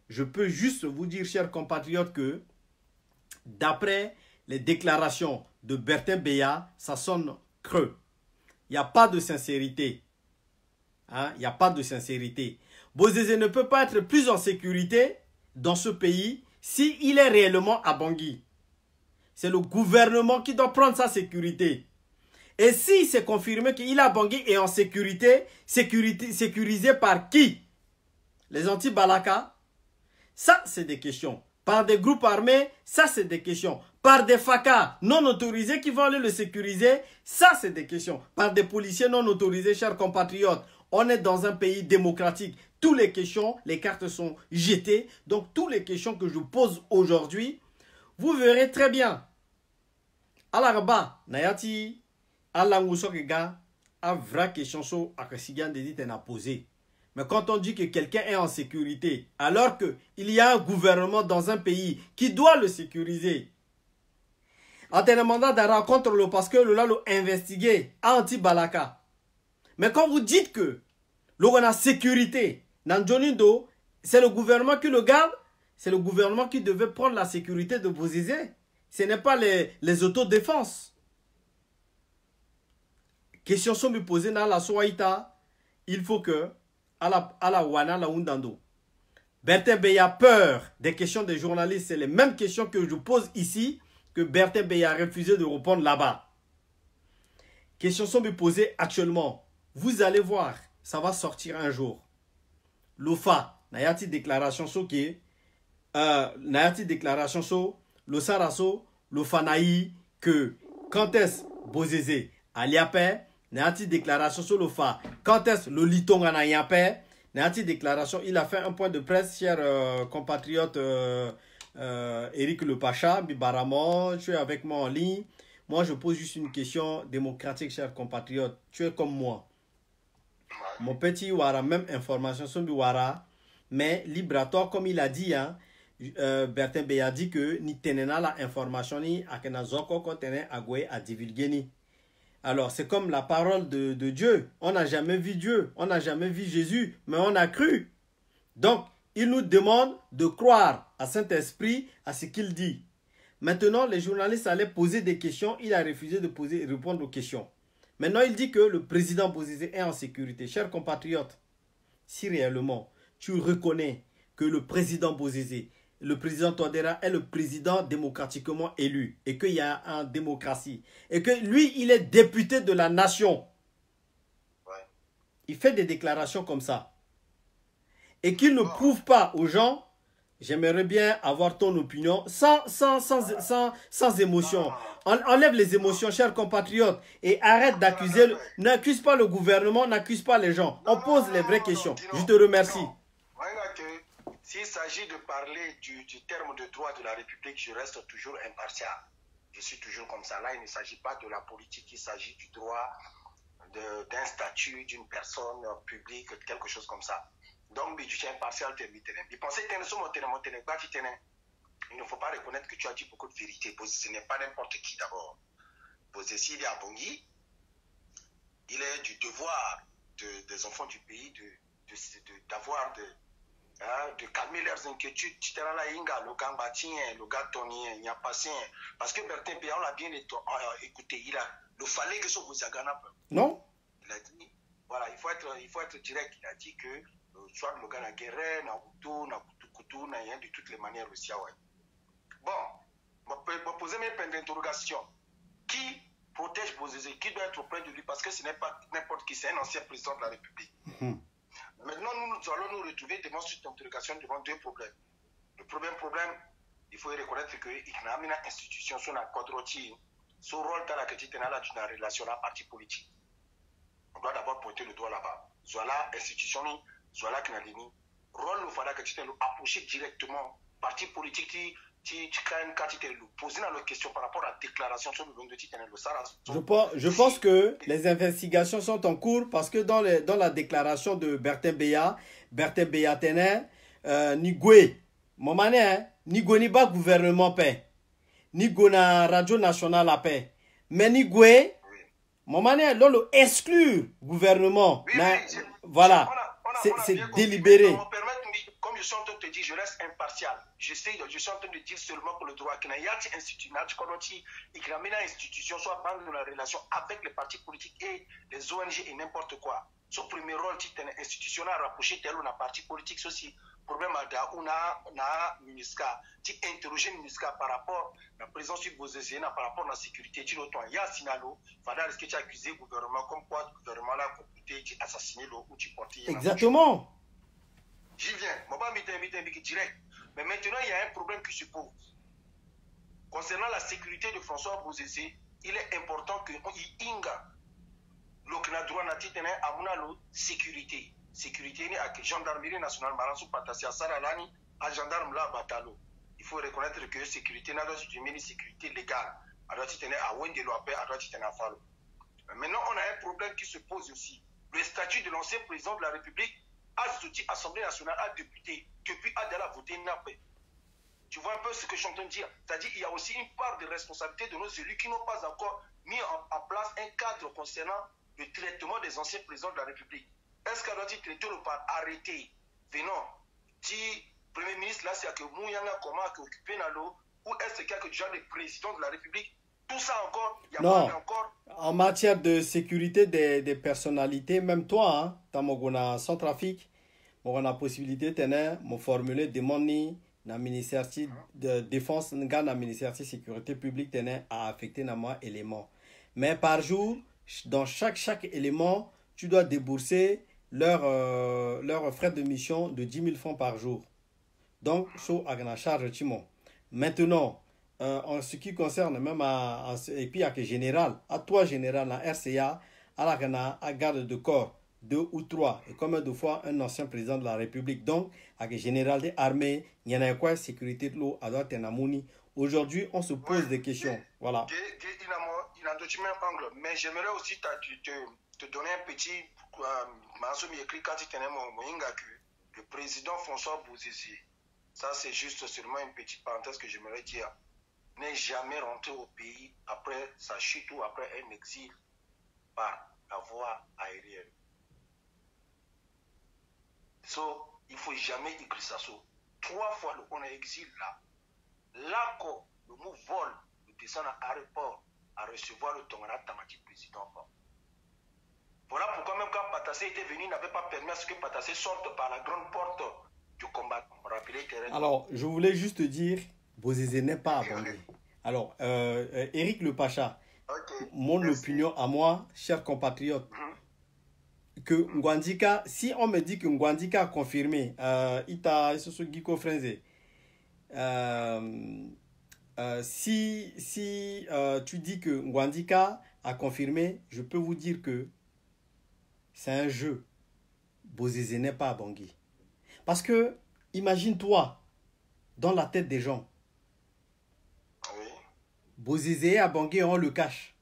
je peux juste vous dire, chers compatriotes, que d'après les déclarations de Bertin Beya, ça sonne creux. Il n'y a pas de sincérité. Hein? Il n'y a pas de sincérité. Bozizé ne peut pas être plus en sécurité dans ce pays s'il est réellement à Bangui. C'est le gouvernement qui doit prendre sa sécurité. Et si c'est confirmé qu'il est à Bangui et en sécurité, sécurisé par qui? Les anti-Balaka? Ça, c'est des questions. Par des groupes armés? Ça, c'est des questions. Par des FACA non autorisés qui vont aller le sécuriser? Ça, c'est des questions. Par des policiers non autorisés, chers compatriotes. On est dans un pays démocratique. Toutes les questions, les cartes sont jetées. Donc, toutes les questions que je pose aujourd'hui, vous verrez très bien. Alarba, Nayati, Alanguso Kega, a vraie question so Akasigan de dit a posé. Mais quand on dit que quelqu'un est en sécurité, alors qu'il y a un gouvernement dans un pays qui doit le sécuriser, en un mandat d'arrêt contre le parce que le lalo investigué anti-Balaka. Mais quand vous dites que l'on a sécurité, Nanjonindo, c'est le gouvernement qui le garde, c'est le gouvernement qui devait prendre la sécurité de Bozizé. Ce n'est pas les autodéfenses. Question sont me posées dans la Soaïta. Il faut que, à la Wana, la Undando, Bertin Beya peur des questions des journalistes. C'est les mêmes questions que je pose ici que Bertin Beya a refusé de répondre là-bas. Questions sont me posées actuellement. Vous allez voir, ça va sortir un jour. L'OFA, Nayati déclaration soké, Nayati déclaration so, le Saraso, le Fanaï, que quand est-ce Bozizé à Liapé, Nayati déclaration sur le Fa, quand est-ce le Litonga na Liapé, Nayati déclaration, il a fait un point de presse, cher compatriote Eric Le Pacha, Bibaramon, tu es avec moi en ligne. Moi, je pose juste une question démocratique, cher compatriote. Tu es comme moi. Mon petit Ouara, même information sur Ouara, mais libratoire, comme il a dit, hein, Bertin Beya dit que ni tenena la information ni akena zoko ko tenen agwe à divulguer ni. Alors c'est comme la parole de Dieu. On n'a jamais vu Dieu, on n'a jamais vu Jésus, mais on a cru. Donc il nous demande de croire à Saint-Esprit, à ce qu'il dit. Maintenant les journalistes allaient poser des questions, il a refusé de répondre aux questions. Maintenant il dit que le président Bozizé est en sécurité. Chers compatriotes, si réellement tu reconnais que le président Bozizé, le président Touadéra est le président démocratiquement élu et qu'il y a une démocratie et que lui, il est député de la nation. Ouais. Il fait des déclarations comme ça et qu'il ne prouve pas aux gens, j'aimerais bien avoir ton opinion sans émotion. Enlève les émotions, chers compatriotes, et arrête d'accuser, n'accuse pas le gouvernement, n'accuse pas les gens. On pose les vraies questions. Je te remercie. S'il s'agit de parler du terme de droit de la République, je reste toujours impartial. Je suis toujours comme ça. Là, il ne s'agit pas de la politique, il s'agit du droit d'un statut, d'une personne publique, quelque chose comme ça. Donc, je suis impartial. Il ne faut pas reconnaître que tu as dit beaucoup de vérité. Ce n'est pas n'importe qui d'abord. S'il est à Bangui, il est du devoir des enfants du pays d'avoir de calmer leurs inquiétudes. Le Gambatien, le Gatonien, il n'y a pas sien. Parce que Bertin Béa, on l'a bien écouté. Il fallait que ce vous agana. Non? Il a dit, voilà, il faut être direct. Il a dit que soit le Ghana Guerre, na Hutu, na Kutu, na rien de toutes les manières aussi. Ouais. Bon, je vais poser mes peines d'interrogation. Qui protège Bozizé? Qui doit être auprès de lui? Parce que ce n'est pas n'importe qui, c'est un ancien président de la République. Maintenant, nous allons nous retrouver devant cette interrogation devant deux problèmes. Le premier problème, il faut reconnaître que l'Institution institution sur la quadrotie, son rôle dans la petite d'une relation à parti politique. On doit d'abord pointer le doigt là-bas. Voilà institution, voilà qui n'a dit rôle nous fera que tu approcher directement parti politique qui poser la question par rapport à la déclaration sur le long de je pense que les investigations sont en cours parce que dans la déclaration de Bertin Béa tenait ni Goué, mon mané, ni Goué ni pas gouvernement paix, ni Gona radio nationale à paix, mais ni Goué, mon mané, l'on exclure gouvernement, voilà, c'est délibéré. Comme je suis en train de te dire, je reste impartial. Je suis en train de dire seulement que le droit qu'il y a une institution soit dans la relation avec les partis politiques et les ONG et n'importe quoi. Son premier rôle, c'est une institution à rapprocher tel ou un parti politique aussi. Problème à MINUSCA, tu interroges MINUSCA par rapport à la présence du Bozizé, par rapport à la sécurité. Tu l'autre, il y a un Sinalo, il que tu as accusé le gouvernement comme quoi le gouvernement l'a complété, tu as assassiné ou tu portais. Exactement. J'y viens, direct. Mais maintenant, il y a un problème qui se pose. Concernant la sécurité de François Bozizé, il est important qu'il y ait le droit à sécurité. Sécurité avec gendarmerie nationale, à gendarme là, Batalo. Il faut reconnaître que sécurité n'a pas une sécurité légale. Alors, tu tenais à Wende Loapé, alors tu tenais à Falo. Maintenant, on a un problème qui se pose aussi. Le statut de l'ancien président de la République a soutenu l'Assemblée nationale, a député, depuis Adela voté Napé. Tu vois un peu ce que je suis en train de dire? C'est-à-dire qu'il y a aussi une part de responsabilité de nos élus qui n'ont pas encore mis en place un cadre concernant le traitement des anciens présidents de la République. Est-ce qu'elle doit être traitée par arrêté venant du Premier ministre, là, c'est que Mouyanga comment qui est occupé dans l'eau, ou est-ce qu'il y a que déjà les présidents de la République? Tout ça encore, il y a pas encore. En matière de sécurité des personnalités, même toi, hein, tu as sans trafic, on a possibilité de formuler demande na ministère de défense, na ministère de sécurité publique à affecter na moi élément. Mais par jour, dans chaque élément, tu dois débourser leur frais de mission de 10 000 francs par jour. Donc, so à charge Timon. Maintenant, en ce qui concerne même et puis à général, à toi général, la RCA, à la Ghana, à garde de corps, 2 ou 3, et comme deux fois un ancien président de la République. Donc, à général des armées, il y en a quoi, sécurité de l'eau, à droite et à Mouni. Aujourd'hui, on se pose des questions. Voilà. Mais j'aimerais aussi te donner un petit. Le président François Bozizé, ça c'est juste seulement une petite parenthèse que j'aimerais dire, n'est jamais rentré au pays après sa chute ou après un exil par la voie aérienne. Il ne faut jamais écrire ça. 3 fois on a exil là. Là, quand le mot vol, le descend à l'aéroport à recevoir le Tongana Tamati président. Voilà pourquoi même quand Patassé était venu, il n'avait pas permis à ce que Patassé sorte par la grande porte du combat. Alors, je voulais juste dire, Bozizé n'est pas abandonné. Alors, Éric Le Pacha, mon opinion à moi, chers compatriotes, que Ngwandika, si on me dit que Ngwandika a confirmé, si tu dis que Ngwandika a confirmé, je peux vous dire que c'est un jeu. Bozizé n'est pas à Bangui. Parce que, imagine-toi, dans la tête des gens, Bozizé à Bangui, on le cache.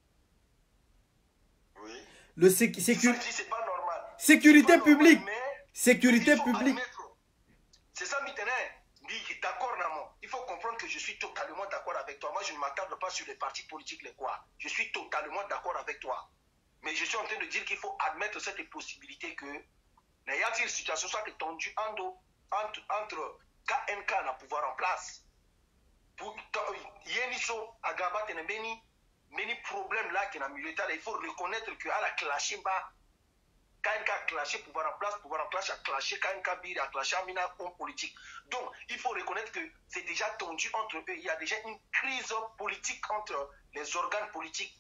Le sécurité publique. Sécurité publique. C'est ça, d'accord, il faut comprendre que je suis totalement d'accord avec toi. Moi, je ne m'attarde pas sur les partis politiques, les quoi. Je suis totalement d'accord avec toi. Mais je suis en train de dire qu'il faut admettre cette possibilité que il y a une situation soit tendue en dos. entre KNK na pouvoir en place. Pour Yeniso, Agaba, many problèmes là qui n'a militaire, il faut reconnaître que à la clashé bas. KNK a clashé pouvoir en place a clashé, KNK bir a clashé Amina homme politique. Donc, il faut reconnaître que c'est déjà tendu entre eux. Il y a déjà une crise politique entre les organes politiques.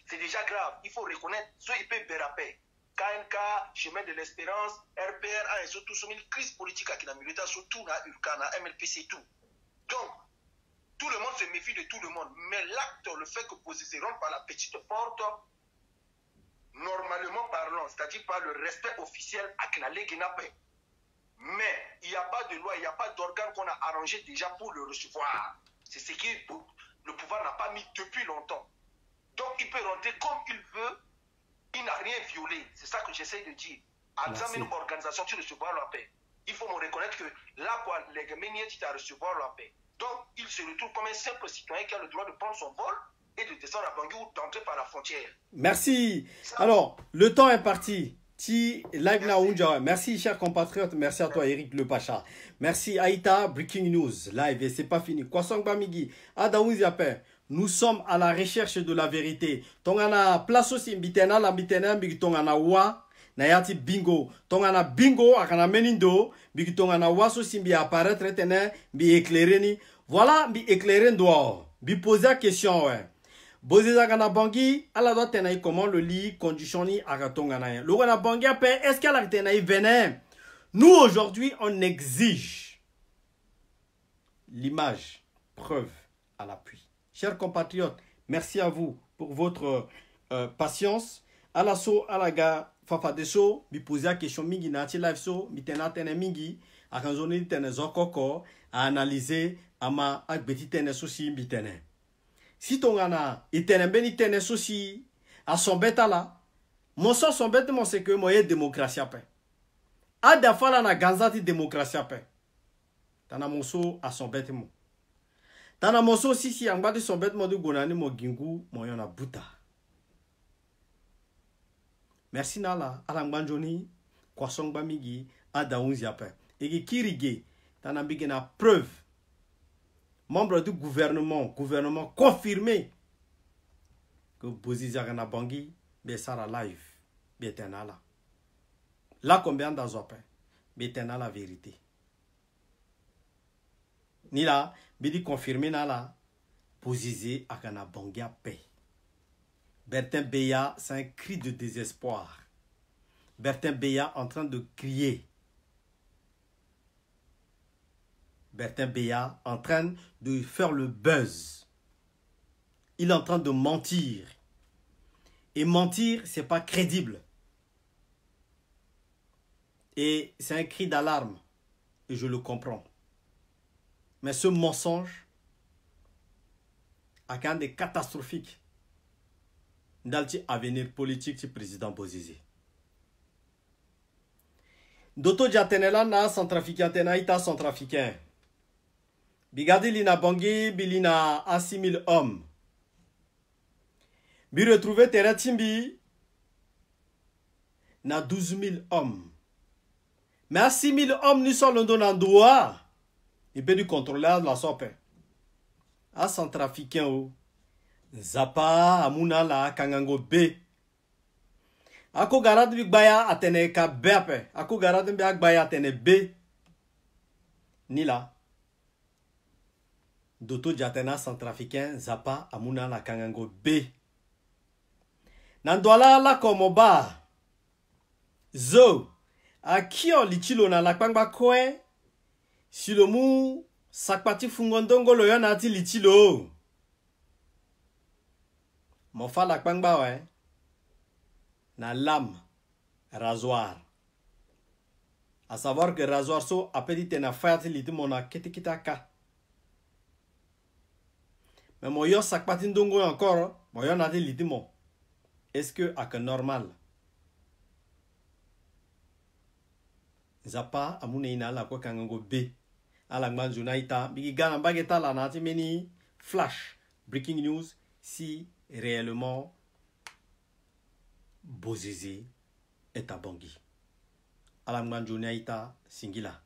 C'est déjà grave. Il faut reconnaître ce IP Berapé. KNK, Chemin de l'Espérance, RPR, et surtout une crise politique qui n'a militaire, surtout dans URCANA, MLPC, tout. Donc, tout le monde se méfie de tout le monde. Mais l'acte, le fait que Bozizé rentre par la petite porte, normalement parlant, c'est-à-dire par le respect officiel à Knalé Guinapé. Mais il n'y a pas de loi, il n'y a pas d'organe qu'on a arrangé déjà pour le recevoir. C'est ce que le pouvoir n'a pas mis depuis longtemps. Donc il peut rentrer comme il veut, il n'a rien violé. C'est ça que j'essaie de dire. À une organisation qui recevoir la paix. Il faut me reconnaître que là, quoi, les Guinéens qui à recevoir la paix. Donc il se retrouve comme un simple citoyen qui a le droit de prendre son vol et de descendre à Bangui ou d'entrer par la frontière. Merci. Alors, le temps est parti. Merci, chers compatriotes. Merci à toi, Eric Le Pacha. Merci, Aïta. Breaking News. Live, et c'est pas fini. Kwasong Bamigi. Adaouziape. Nous sommes à la recherche de la vérité. Tongana place aussi mbitena la mbitena mbigi tongana wa na yati bingo. Tongana bingo akana menindo mbigi tongana wa so simbi apparaître tene bi éclairer. Voilà bi éclairer doit. Bi poser la question ouais. Bozeza kana bangi ala doit tenaï comment le lit condition ni akatongana. Le gana bangi après est-ce qu'elle a tenaï venin. Nous aujourd'hui on exige l'image, preuve à l'appui. Chers compatriotes, merci à vous pour votre patience. Alaso alaga fafadeso mi poser la question mingi na ti live so mi tena tene mingi akanzoni tene zokoko à analyser ama akbeti tene sosi mi tene. Si ton gana itene beni tene sosi à son bêta là, mon son bête mon c'est que moi démocratie après. A da fala na ganzati démocratie après. Tana mon so à son bête mon. Tana moso si en bas de son bête modu gonani mo gingu mo yona buta. Merci nala alangbanjoni kwasong bamigi adaunzi ape. Egi kirige tana bigena preuve. Membre du gouvernement confirmé que Bozizia na bangi be sara live be tenala. Là combien d'azope be tenala la vérité. Ni là bidi confirmé na la Bozizé akana bangia paix. Bertin Beya, c'est un cri de désespoir. Bertin Beya en train de crier. Bertin Beya en train de faire le buzz. Il est en train de mentir. Et mentir, c'est pas crédible. Et c'est un cri d'alarme. Et je le comprends. Mais ce mensonge a quand même catastrophique dans l'avenir politique du président Bozizé. Doto Diatenela na centrafricain tena ita centrafricain. Bigadi lina bangi bilina a 6000 hommes. Bi retrouver terrain timbi na 12 000 hommes. Mais à 6 000 hommes ni sont dans droit. Il peut du contrôler la sope. A centrafricain o. Zapa amuna la kangango B. Ako garad bi gbaya atene ka B ape. Ako garad bi gbaya atene B. Ni la. Doto Diatena centrafricain Zapa amuna la kangango B. Nandwala la komoba. Zo. Akio lichilo na la kpangba kwe. Si le mou sakpati fungondongo lo yon ati lichilo. Mon fa la kpangba ouais. Na lame rasoir. À savoir que rasoir so apedi tena fayati liti mona ketikitaka. Mais mon yo sakpati ndongo encore, mon yon ati liti mon. Est-ce que ak normal? Zapa amune ina la kwa kangango B. Alangman Junaita, Bigi Gana Bageta la nati meni flash breaking news si réellement Bozizé est à Bangui. Alangman Junaita Singila.